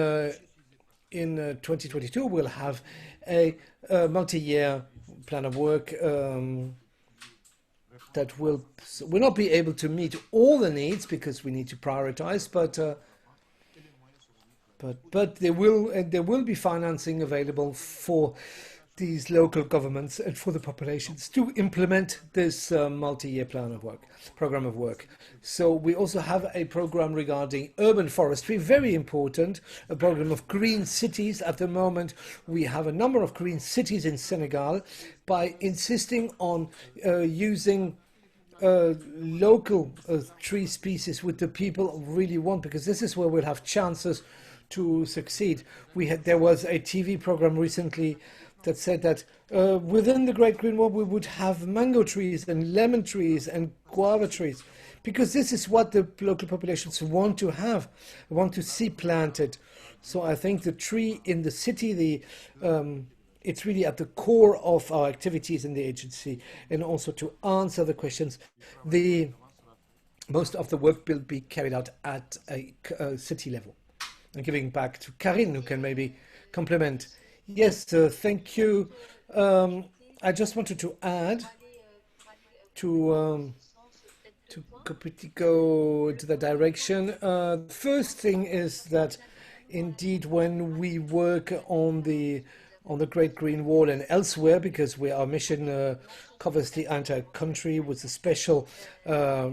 in 2022 we'll have a multi-year plan of work that will not be able to meet all the needs because we need to prioritize, but there will be financing available for these local governments and for the populations to implement this multi-year program of work. So we also have a program regarding urban forestry, very important, a program of green cities. At the moment, we have a number of green cities in Senegal by insisting on using local tree species which the people really want, because this is where we'll have chances to succeed. There was a TV program recently that said that within the Great Green Wall we would have mango trees and lemon trees and guava trees, because this is what the local populations want to see planted. So I think the tree in the city, it's really at the core of our activities in the agency, and also to answer the questions. Most of the work will be carried out at a city level. And giving back to Karine, who can maybe complement. Yes, thank you. I just wanted to add to go into the direction. The first thing is that indeed when we work on the Great Green Wall and elsewhere, because our mission covers the entire country with a special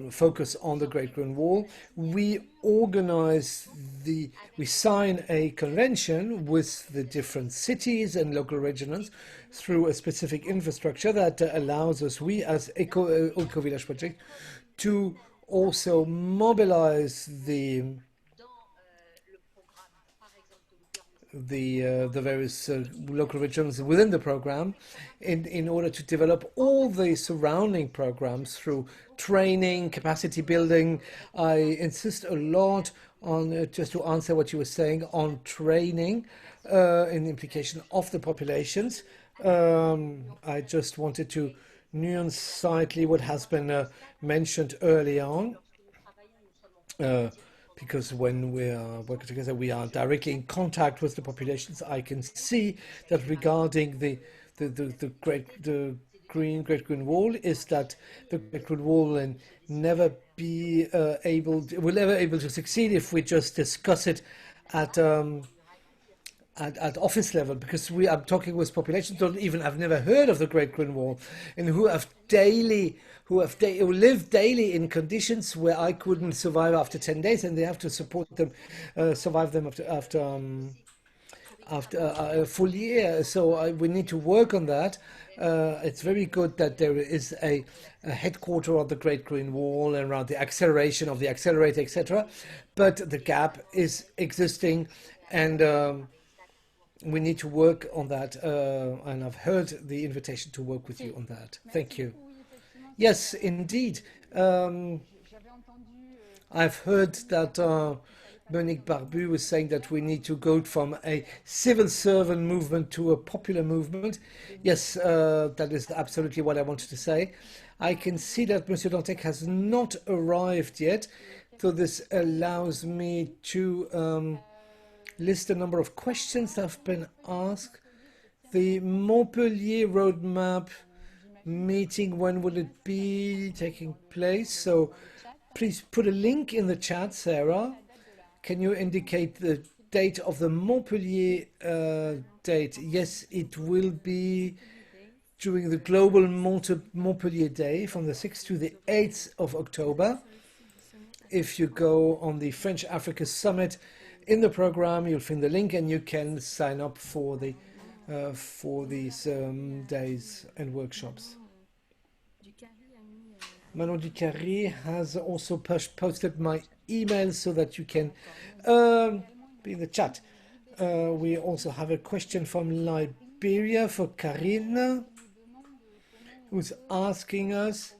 focus on the Great Green Wall, we sign a convention with the different cities and local regions through a specific infrastructure that allows us, we as Eco Village Project, to also mobilize the various local regions within the program in order to develop all the surrounding programs through training, capacity building. I insist a lot on, just to answer what you were saying, on training in the implication of the populations. I just wanted to nuance slightly what has been mentioned early on. Because when we are working together, we are directly in contact with the populations. I can see that regarding the Great Green Wall is that the Great Green Wall will never be able to succeed if we just discuss it at office level, because I'm talking with populations who have never heard of the Great Green Wall, and who live daily in conditions where I couldn't survive after 10 days, and they have to support them, survive them after a full year. So we need to work on that. It's very good that there is a headquarter of the Great Green Wall and around the acceleration of the accelerator, etc. But the gap is existing, and we need to work on that, and I've heard the invitation to work with you on that. Thank you. Yes, indeed. I've heard that Monique Barbu was saying that we need to go from a civil servant movement to a popular movement. Yes, that is absolutely what I wanted to say. I can see that Monsieur Dantec has not arrived yet, so this allows me to list a number of questions that have been asked. The Montpellier roadmap meeting, when will it be taking place? So please put a link in the chat, Sarah. Can you indicate the date of the Montpellier date? Yes, it will be during the Global Montpellier Day from the 6th to the 8th of October. If you go on the French Africa Summit, in the program you'll find the link and you can sign up for these days and workshops. Manon Ducarry has also posted my email so that you can be in the chat. We also have a question from Liberia for Karine, who's asking us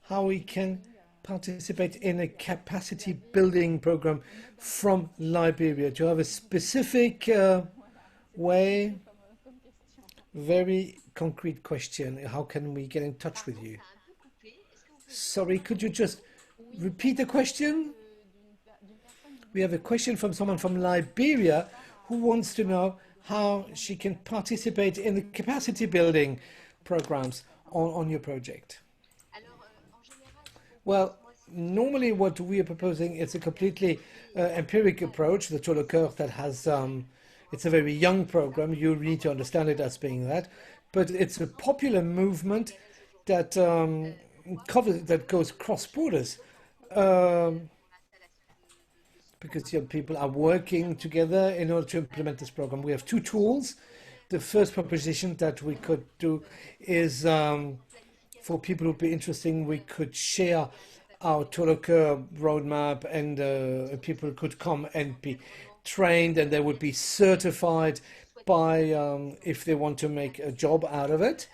how we can participate in a capacity building program from Liberia. Do you have a specific way? Very concrete question. How can we get in touch with you? Sorry, could you just repeat the question? We have a question from someone from Liberia who wants to know how she can participate in the capacity building programs on your project. Well, normally what we are proposing is a completely empiric approach, the Tour de Coeur that has, it's a very young program, you need to understand it as being that, but it's a popular movement that that goes cross borders. Because people are working together in order to implement this program. We have two tools. The first proposition that we could do is for people who would be interested, we could share our Tour de Coeur roadmap, and people could come and be trained, and they would be certified by if they want to make a job out of it.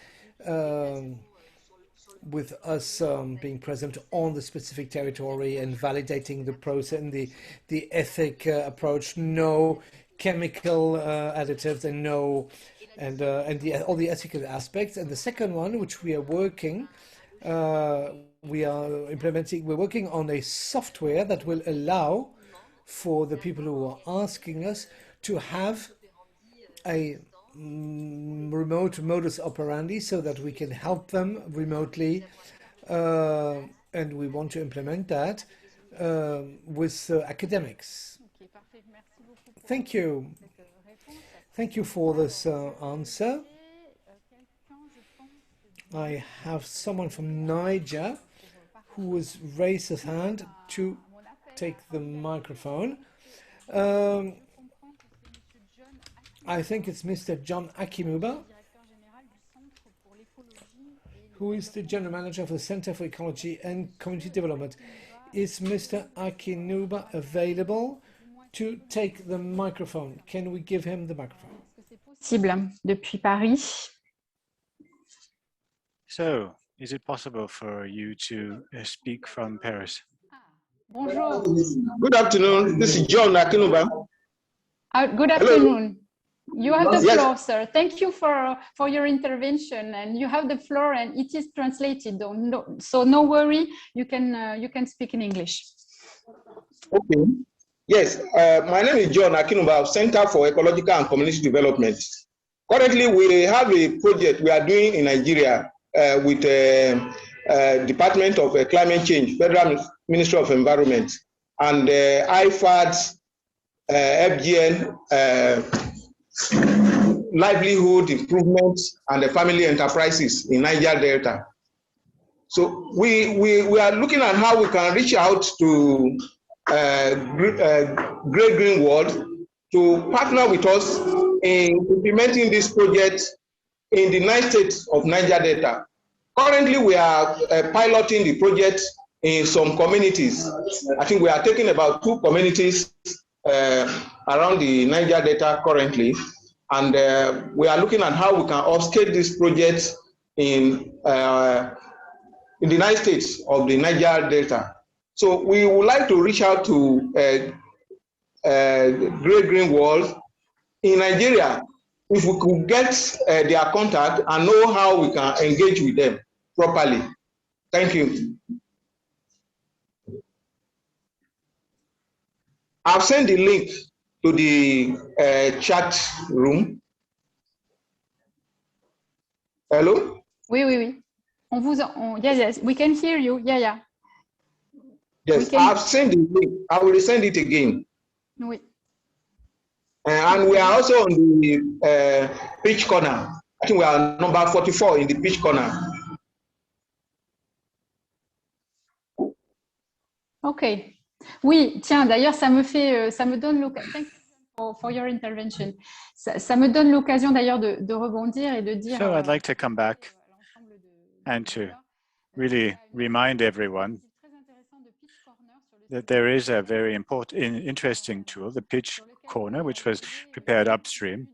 With us being present on the specific territory and validating the process and the ethic approach, no chemical additives, and all the ethical aspects. And the second one, which we are working, we're working on a software that will allow for the people who are asking us to have a remote modus operandi so that we can help them remotely, and we want to implement that with academics. Thank you. Thank you for this answer. I have someone from Niger who has raised his hand to take the microphone. I think it's Mr. John Akimuba, who is the General Manager of the Center for Ecology and Community Development. Is Mr. Akimuba available to take the microphone? Can we give him the microphone? Possible depuis Paris. So, is it possible for you to speak from Paris? Bonjour. Good afternoon. This is John Akinuba. Good afternoon. Hello. You have the Yes. floor, sir. Thank you for your intervention, and you have the floor, and it is translated. So no worry, you can speak in English. Okay. Yes, my name is John Akinuba of Center for Ecological and Community Development. Currently, we have a project we are doing in Nigeria with Department of Climate Change, Federal Ministry of Environment, and IFAD, FGN, livelihood improvement, and the family enterprises in Niger Delta. So we are looking at how we can reach out to Great Green World to partner with us in implementing this project in the 9 states of Niger Delta. Currently, we are piloting the project in some communities. I think we are taking about 2 communities around the Niger Delta currently, and we are looking at how we can upscale this project in the 9 states of the Niger Delta. So we would like to reach out to Great Green World in Nigeria. If we could get their contact and know how we can engage with them properly. Thank you. I've sent the link to the chat room. Hello? Oui. Yes, we can hear you. Yeah. Yes, I've sent the link. I will send it again. Oui. And we are also on the pitch corner. I think we are number 44 in the pitch corner. Ok. Oui, tiens, d'ailleurs, ça me donne l'occasion. Thank you for your intervention. Ça me donne l'occasion d'ailleurs de rebondir et de dire. So I'd like to come back and to really remind everyone that there is a very important, interesting tool, the Pitch Corner, which was prepared upstream,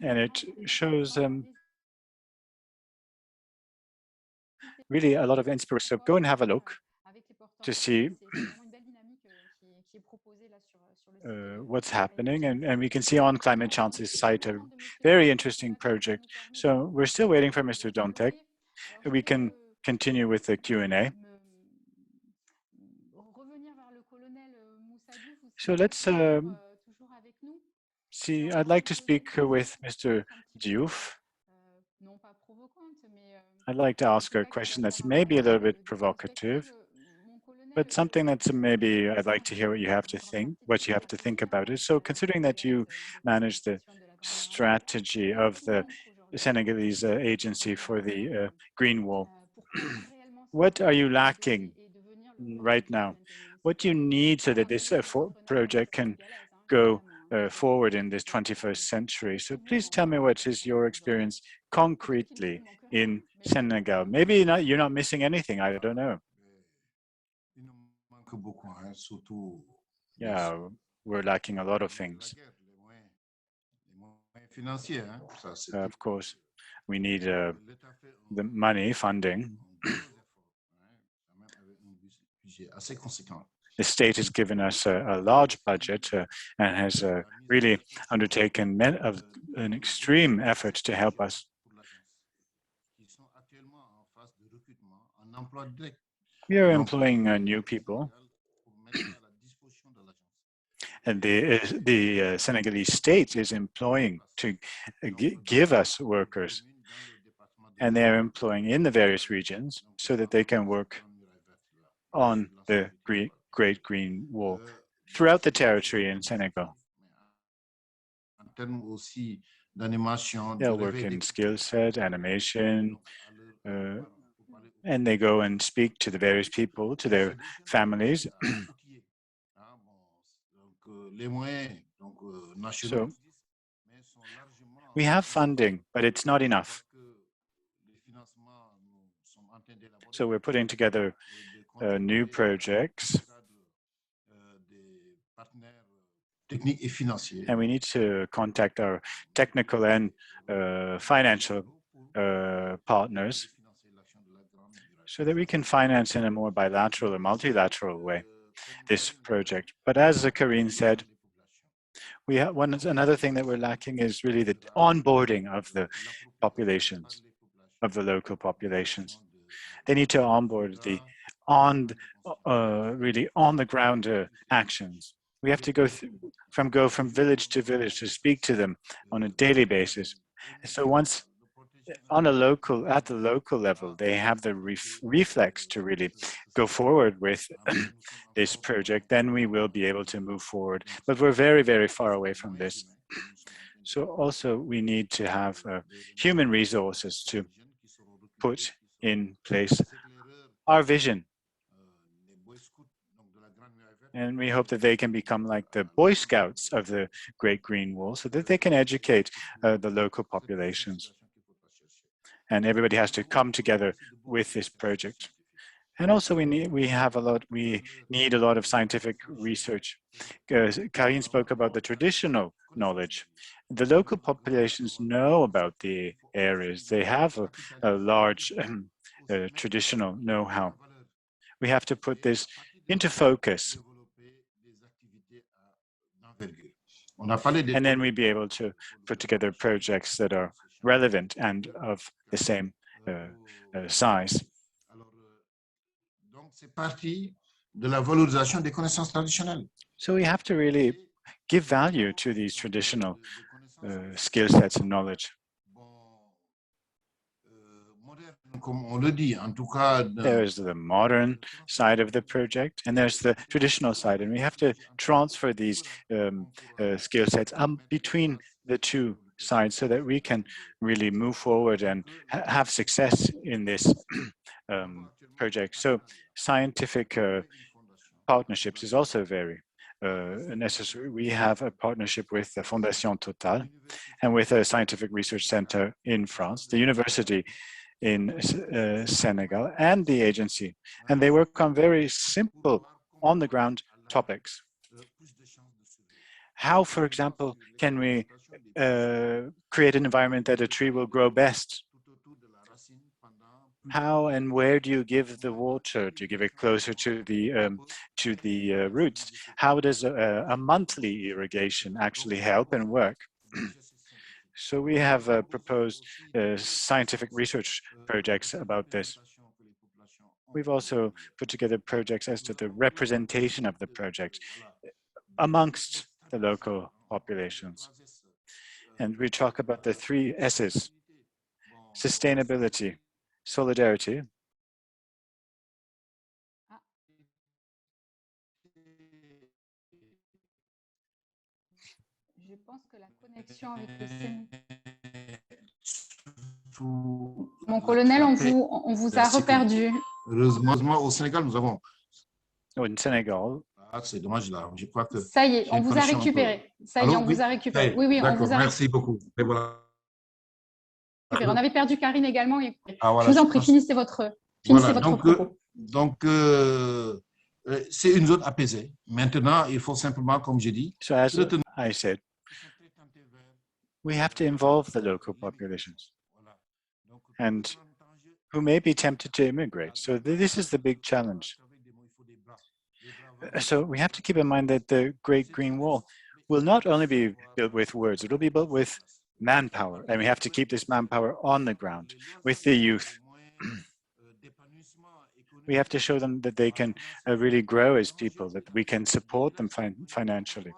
and it shows really a lot of inspiration. So go and have a look to see what's happening, and we can see on Climate Chance's site a very interesting project. So we're still waiting for Mr. Dontek. We can continue with the Q&A. So let's See, I'd like to speak with Mr. Diouf. I'd like to ask a question that's maybe a little bit provocative, but something that's maybe I'd like to hear what you have to think about it. So considering that you manage the strategy of the Senegalese agency for the Green Wall, what are you lacking right now? What do you need so that this project can go forward in this 21st century? So please tell me what is your experience concretely in Senegal. Maybe not, you're not missing anything, I don't know. Yeah, we're lacking a lot of things. Of course, we need the money, funding. The state has given us a large budget and has really undertaken an extreme effort to help us. We are employing new people, and the Senegalese state is employing to give us workers, and they are employing in the various regions so that they can work on the Great Green Wall throughout the territory in Senegal. They'll work in skill set, animation, and they go and speak to the various people, to their families. So we have funding, but it's not enough. So we're putting together new projects, and we need to contact our technical and financial partners so that we can finance in a more bilateral or multilateral way this project. But as Karine said, we have another thing that we're lacking is really the onboarding of the populations, of the local populations. They need to onboard the really on the ground actions. We have to go from village to village to speak to them on a daily basis. So once at the local level, they have the reflex to really go forward with this project, then we will be able to move forward. But we're very, very far away from this. So also we need to have human resources to put in place our vision. And we hope that they can become like the Boy Scouts of the Great Green Wall so that they can educate the local populations. And everybody has to come together with this project. And also we need a lot of scientific research. Karine spoke about the traditional knowledge. The local populations know about the areas. They have a large traditional know-how. We have to put this into focus. And then we'd be able to put together projects that are relevant and of the same size. So we have to really give value to these traditional skill sets and knowledge. There is the modern side of the project, and there's the traditional side, and we have to transfer these skill sets between the two sides so that we can really move forward and have success in this project. So scientific partnerships is also very necessary. We have a partnership with the Fondation Total and with a scientific research center in France, the university in Senegal, and the agency. And they work on very simple, on-the-ground topics. How, for example, can we create an environment that a tree will grow best? How and where do you give the water? Do you give it closer to the roots? How does a monthly irrigation actually help and work? So we have proposed scientific research projects about this. We've also put together projects as to the representation of the project amongst the local populations. And we talk about the 3 S's: sustainability, solidarity, Je pense que la connexion avec le Sénégal. Mon colonel, on vous a reperdu. Heureusement, au Sénégal, nous avons. Au Sénégal. Ah, c'est dommage là. Je crois que. Ça y est, on vous a récupéré. Ça y est, on vous a récupéré. Oui, oui, on vous a. Merci beaucoup. Et voilà. On avait perdu Karine également. Et... Ah, voilà, je vous en prie, finissez votre propos. Donc, c'est une zone apaisée. Maintenant, il faut simplement, comme j'ai dit, so as I said, we have to involve the local populations and who may be tempted to immigrate. So this is the big challenge. So we have to keep in mind that the Great Green Wall will not only be built with words, it will be built with manpower, and we have to keep this manpower on the ground with the youth. We have to show them that they can really grow as people, that we can support them financially.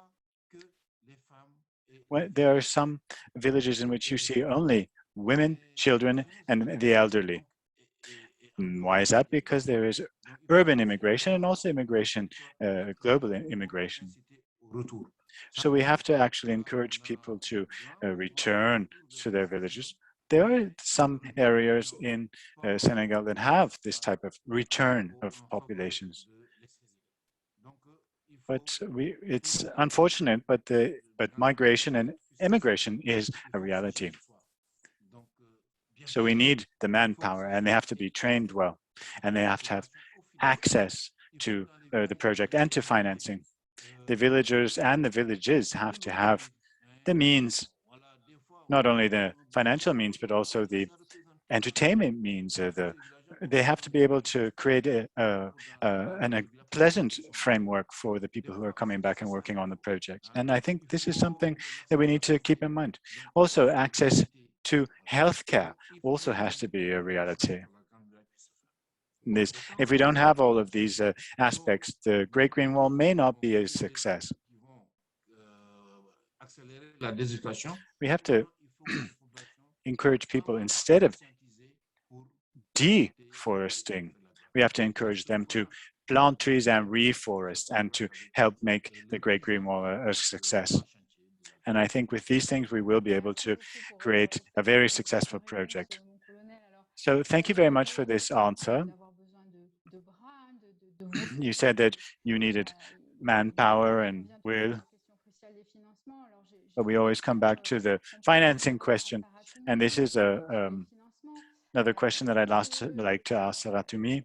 There are some villages in which you see only women, children, and the elderly. Why is that? Because there is urban immigration and also immigration, global immigration. So we have to actually encourage people to return to their villages. There are some areas in Senegal that have this type of return of populations. But it's unfortunate, but migration and immigration is a reality. So we need the manpower, and they have to be trained well, and they have to have access to the project and to financing. The villagers and the villages have to have the means, not only the financial means, but also the entertainment means. They have to be able to create a pleasant framework for the people who are coming back and working on the project. And I think this is something that we need to keep in mind. Also, access to healthcare also has to be a reality. If we don't have all of these aspects, the Great Green Wall may not be a success. We have to encourage people, instead of deforesting, we have to encourage them to plant trees and reforest and to help make the Great Green Wall a success. And I think with these things, we will be able to create a very successful project. So thank you very much for this answer. You said that you needed manpower and will, but we always come back to the financing question. And this is another question that I'd like to ask Saratumi.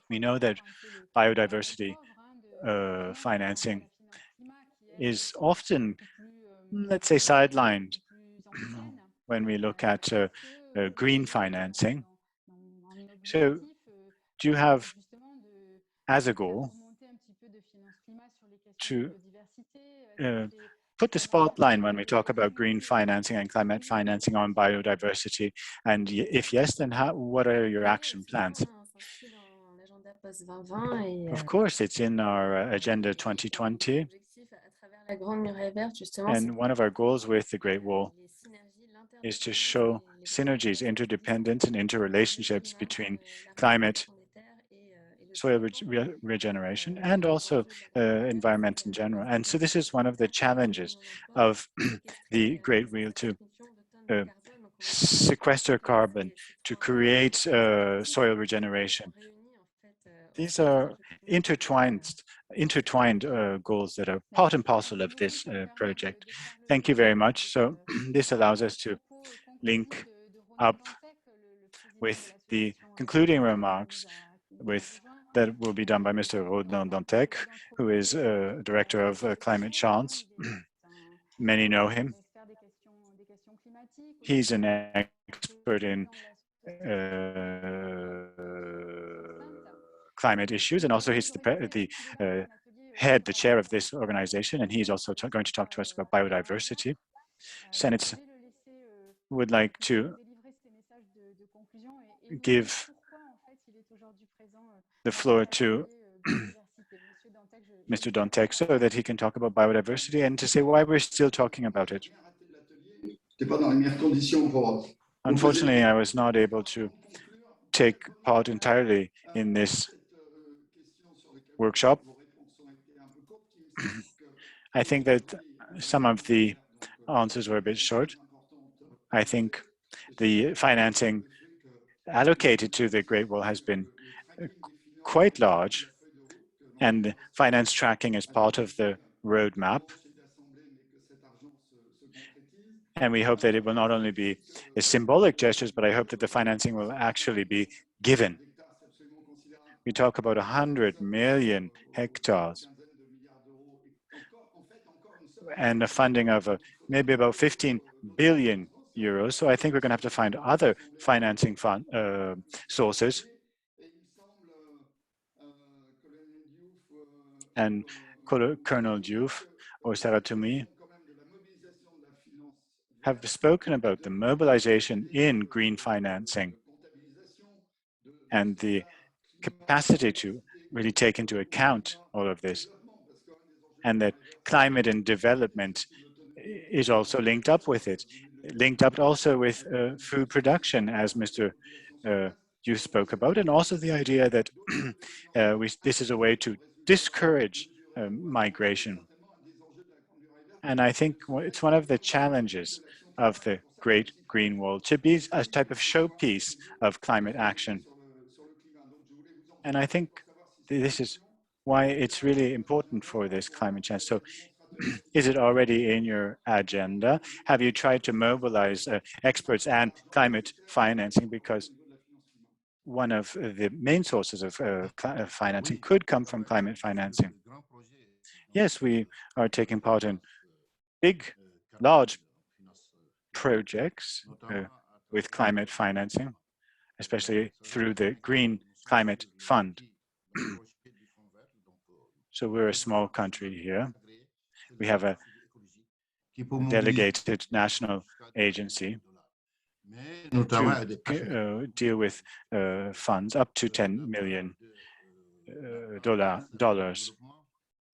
We know that biodiversity financing is often, let's say, sidelined when we look at green financing. So do you have as a goal to put the spotlight when we talk about green financing and climate financing on biodiversity? And if yes, then what are your action plans? Of course, it's in our Agenda 2020. And one of our goals with the Great Wall is to show synergies, interdependence, and interrelationships between climate, soil regeneration, and also environment in general. And so this is one of the challenges of the Great Wheel, to sequester carbon, to create soil regeneration. These are intertwined goals that are part and parcel of this project. Thank you very much. So this allows us to link up with the concluding remarks that will be done by Mr. Rodin Dantec, who is Director of Climate Change. Many know him. He's an expert in climate issues, and also he's the chair of this organization, and he's also going to talk to us about biodiversity. Senate would like to give the floor to Mr. Dontek so that he can talk about biodiversity and to say why we're still talking about it. Unfortunately, I was not able to take part entirely in this workshop. I think that some of the answers were a bit short. I think the financing allocated to the Great Wall has been quite large, and finance tracking is part of the roadmap. And we hope that it will not only be a symbolic gestures, but I hope that the financing will actually be given. We talk about 100 million hectares and a funding of maybe about 15 billion euros. So I think we're going to have to find other financing sources. And Colonel Diouf or Saratumi have spoken about the mobilization in green financing and the capacity to really take into account all of this, and that climate and development is also linked up with it, linked up also with food production, as Mr. You spoke about, and also the idea that this is a way to discourage migration. And I think it's one of the challenges of the Great Green Wall to be a type of showpiece of climate action. And I think this is why it's really important for this climate change. So is it already in your agenda? Have you tried to mobilize experts and climate financing? Because one of the main sources of financing could come from climate financing. Yes, we are taking part in big, large projects with climate financing, especially through the Green Climate Fund. So we're a small country here. We have a delegated national agency to deal with funds up to $10 million.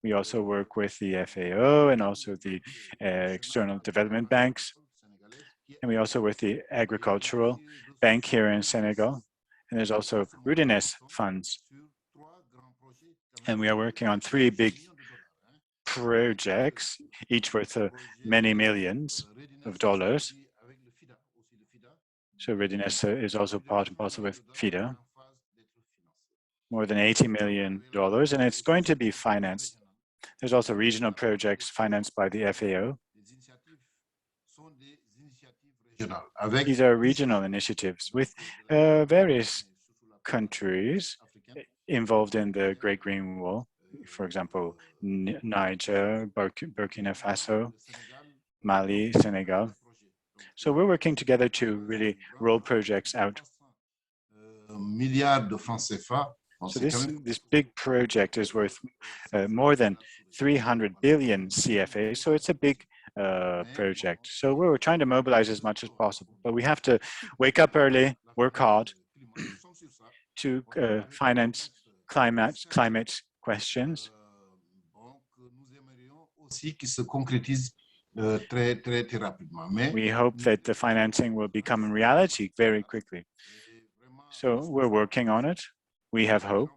We also work with the FAO and also the external development banks. And we also work with the agricultural bank here in Senegal. And there's also readiness funds. And we are working on 3 big projects, each worth many millions of dollars. So readiness is also part and parcel with FIDA, more than $80 million, and it's going to be financed. There's also regional projects financed by the FAO. These are regional initiatives with various countries involved in the Great Green Wall. For example, Niger, Burkina Faso, Mali, Senegal. So we're working together to really roll projects out. So this big project is worth more than 300 billion CFA. So it's a big project. So we're trying to mobilize as much as possible, but we have to wake up early, work hard to finance climate questions. We hope that the financing will become a reality very quickly. So we're working on it. We have hope.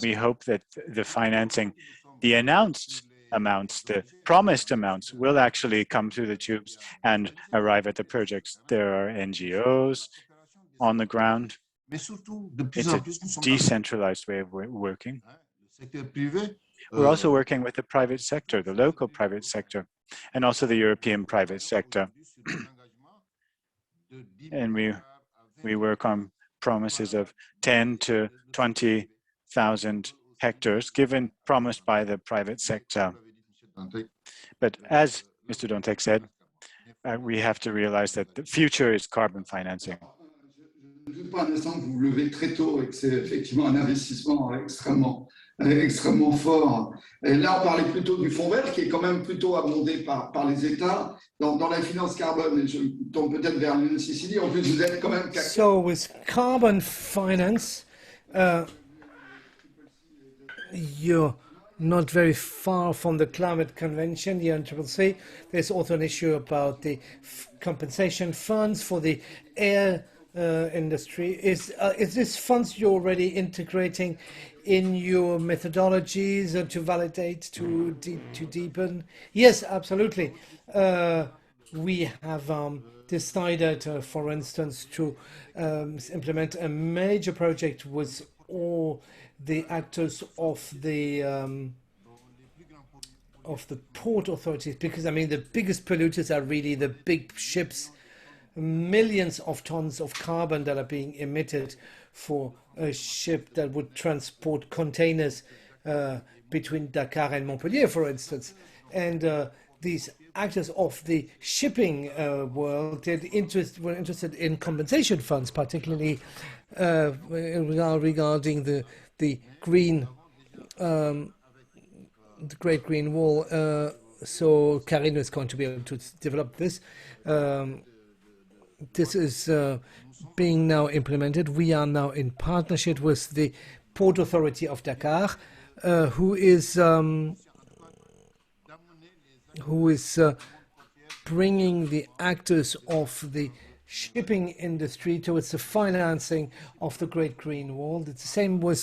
We hope that the financing, the announced amounts, the promised amounts will actually come through the tubes and arrive at the projects. There are NGOs on the ground. It's a decentralized way of working. We're also working with the private sector, the local private sector, and also the European private sector. And we work on promises of 10 to 20,000 hectares promised by the private sector. But as Mr. Dontek said, we have to realize that the future is carbon financing. Je ne doute pas un instant que vous vous levez très tôt et que c'est effectivement un investissement extrêmement fort. Et là, on parlait plutôt du fonds vert qui est quand même plutôt abondé par les États dans la finance carbone. Et je tombe peut-être vers l'Union Sicile. En plus, vous êtes quand même... So with carbon finance, you're not very far from the climate convention, the UNCCC. There's also an issue about the compensation funds for the air industry. Is this funds you're already integrating in your methodologies to validate, to deepen? Yes, absolutely. We have decided, for instance, to implement a major project with all the actors of the port authorities, because I mean the biggest polluters are really the big ships. Millions of tons of carbon that are being emitted for a ship that would transport containers between Dakar and Montpellier, for instance. And these actors of the shipping world were interested in compensation funds, particularly regarding the green, the Great Green Wall. So Karine is going to be able to develop this. This is being now implemented. We are now in partnership with the Port Authority of Dakar, who is bringing the actors of the shipping industry towards the financing of the Great Green Wall. It's the same with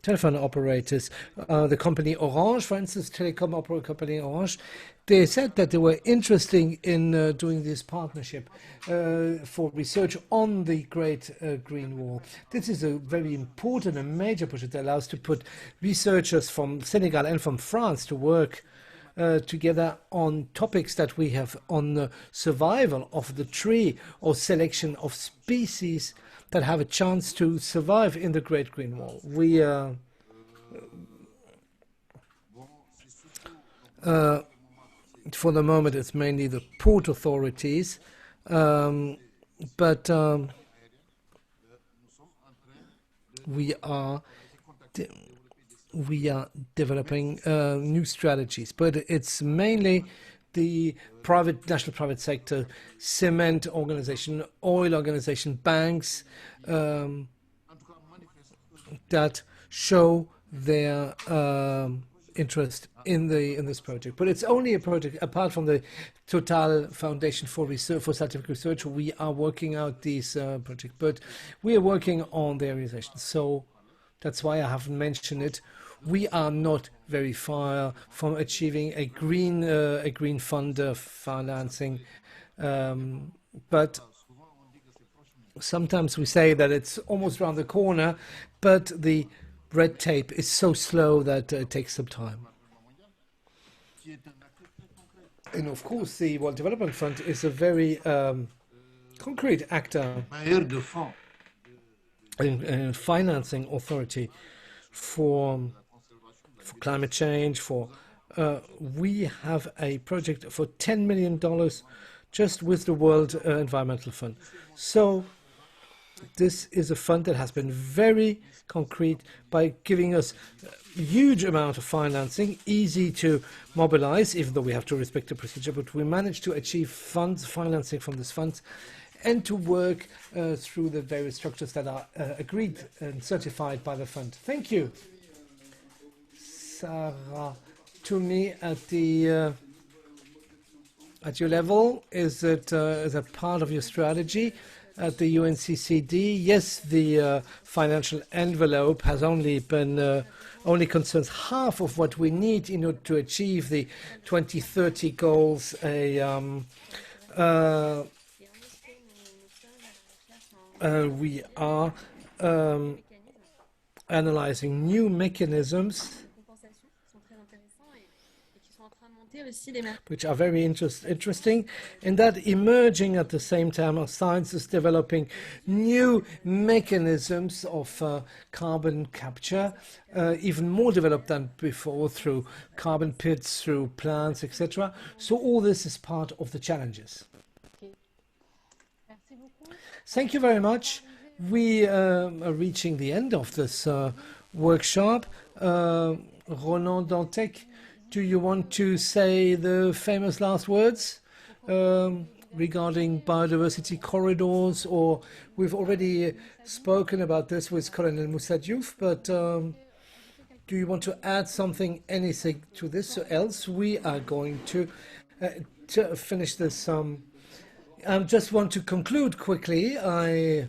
telephone operators. The company Orange, for instance, telecom operator company Orange, they said that they were interested in doing this partnership for research on the Great Green Wall. This is a very important and major project that allows to put researchers from Senegal and from France to work together on topics that we have on the survival of the tree or selection of species that have a chance to survive in the Great Green Wall. We for the moment it's mainly the port authorities, but we are developing new strategies, but it's mainly the national private sector, cement organization, oil organization, banks that show their interest in this project. But it's only a project apart from the Total Foundation for Research, for Scientific Research. We are working out these projects, but we are working on the organization. So that's why I haven't mentioned it. We are not very far from achieving a green fund financing, but sometimes we say that it's almost around the corner, but the red tape is so slow that it takes some time. And of course, the World Development Fund is a very concrete actor and financing authority for climate change. We have a project for $10 million just with the World Environmental Fund. So this is a fund that has been very concrete by giving us a huge amount of financing, easy to mobilize, even though we have to respect the procedure, but we managed to achieve financing from this fund and to work through the various structures that are agreed and certified by the fund. Thank you. Sarah, to me at your level, is that part of your strategy at the UNCCD? Yes, the financial envelope has only concerns half of what we need in order to achieve the 2030 goals. We are analyzing new mechanisms which are very interesting, and that emerging at the same time our science is developing new mechanisms of carbon capture, even more developed than before, through carbon pits, through plants, etc. So all this is part of the challenges. Thank you very much. We are reaching the end of this workshop. Ronan Dantec, do you want to say the famous last words? regarding biodiversity corridors, or we've already spoken about this with Colonel Moussa Diouf, but do you want to add anything to this, or else we are going to finish this. I just want to conclude quickly. I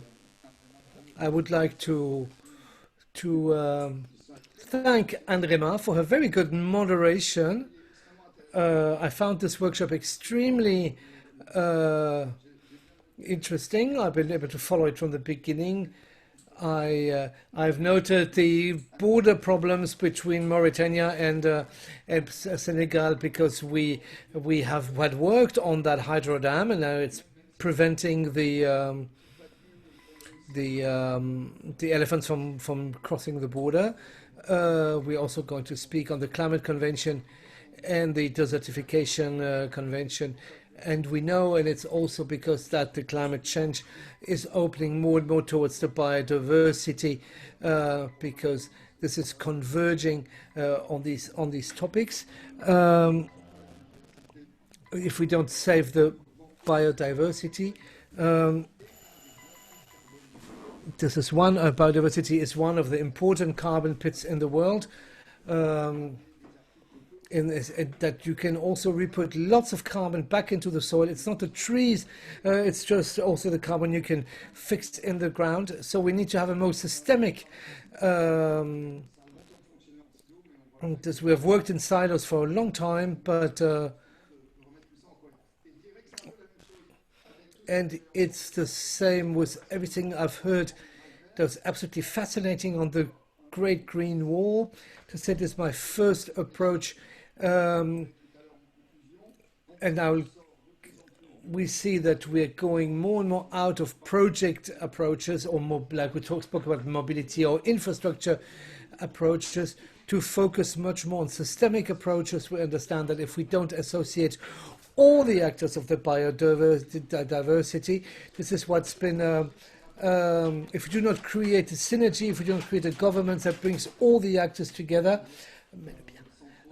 would like to thank Andrema for her very good moderation. I found this workshop extremely interesting. I've been able to follow it from the beginning. I've noted the border problems between Mauritania and Senegal, because we had worked on that hydro dam, and now it's preventing the elephants from crossing the border. We're also going to speak on the Climate Convention and the Desertification Convention. And we know, and it's also because that the climate change is opening more and more towards the biodiversity, because this is converging on these topics. If we don't save the biodiversity, biodiversity is one of the important carbon pits in the world. That you can also re-put lots of carbon back into the soil. It's not the trees, it's just also the carbon you can fix in the ground. So we need to have a more systemic, we have worked in silos for a long time, but and it's the same with everything I've heard. That was absolutely fascinating on the Great Green Wall. To say this is my first approach. And now we see that we're going more and more out of project approaches, or more like we spoke about mobility or infrastructure approaches, to focus much more on systemic approaches. We understand that if we don't associate all the actors of the biodiversity, this is what's been if we do not create a synergy, if we don't create a government that brings all the actors together,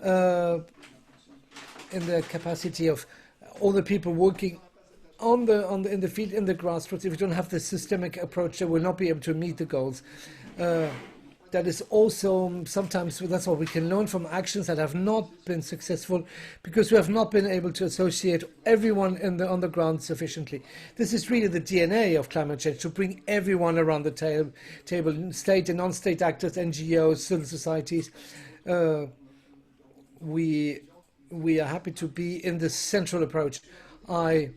in the capacity of all the people working in the field, in the grassroots, if we don't have the systemic approach, they will not be able to meet the goals. That is also sometimes, that's what we can learn from actions that have not been successful, because we have not been able to associate everyone on the ground sufficiently. This is really the DNA of climate change, to bring everyone around the table, state and non-state actors, NGOs, civil societies. We are happy to be in this central approach. That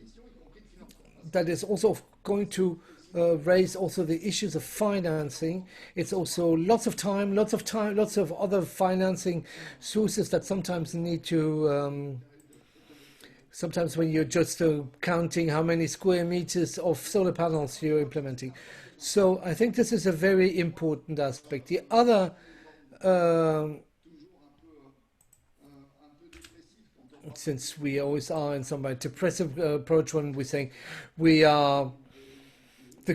is also going to raise also the issues of financing. It's also lots of other financing sources that sometimes need to. Sometimes when you're just counting how many square meters of solar panels you're implementing. So I think this is a very important aspect. The other. Since we always are in some way depressive approach when we're saying the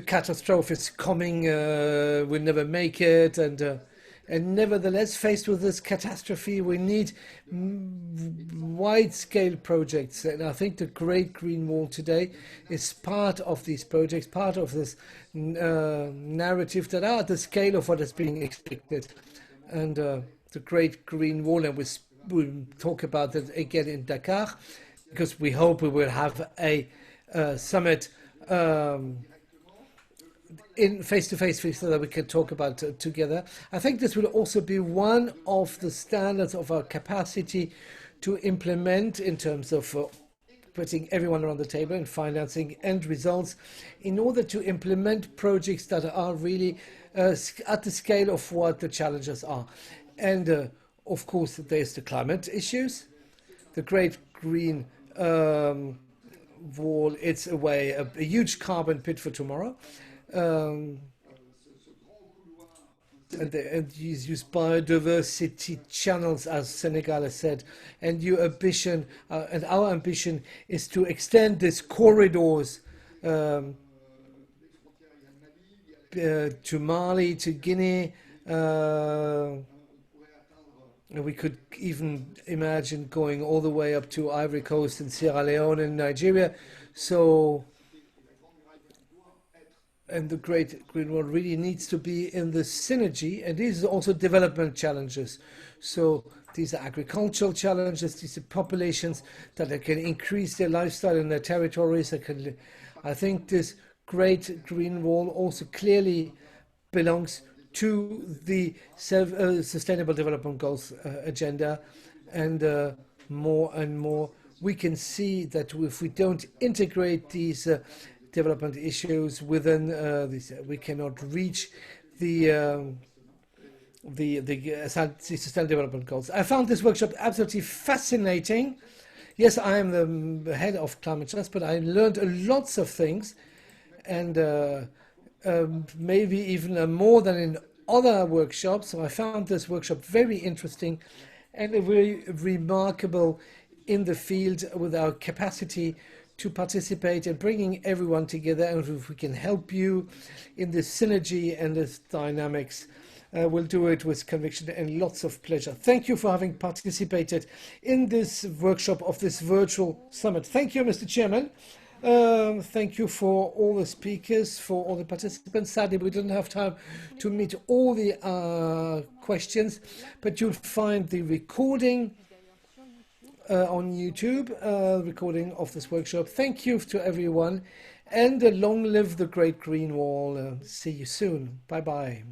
catastrophe is coming, we'll never make it, and nevertheless, faced with this catastrophe, we need wide-scale projects. And I think the Great Green Wall today is part of these projects, part of this narrative that are at the scale of what is being expected. And the Great Green Wall, and we'll talk about that again in Dakar, because we hope we will have a summit in face-to-face so that we can talk about it together. I think this will also be one of the standards of our capacity to implement, in terms of putting everyone around the table and financing end results, in order to implement projects that are really at the scale of what the challenges are. And of course, there's the climate issues. The Great Green Wall, it's a huge carbon pit for tomorrow. And you use biodiversity channels, as Senegal has said. And your ambition, and our ambition, is to extend these corridors to Mali, to Guinea. We could even imagine going all the way up to Ivory Coast and Sierra Leone and Nigeria. So, and the Great Green Wall really needs to be in the synergy, and these are also development challenges. So these are agricultural challenges, these are populations that can increase their lifestyle in their territories. I think this Great Green Wall also clearly belongs to the Sustainable Development Goals agenda, and more we can see that if we don't integrate these development issues within this, we cannot reach the Sustainable Development Goals. I found this workshop absolutely fascinating. Yes, I am the head of Climate Justice, but I learned lots of things, and maybe even more than in other workshops. So I found this workshop very interesting and very remarkable in the field with our capacity to participate and bringing everyone together. And if we can help you in this synergy and this dynamics, we'll do it with conviction and lots of pleasure. Thank you for having participated in this workshop of this virtual summit. Thank you, Mr. Chairman. Thank you for all the speakers, for all the participants. Sadly, we didn't have time to meet all the questions, but you'll find the recording on YouTube, recording of this workshop. Thank you to everyone, and long live the Great Green Wall. See you soon. Bye-bye.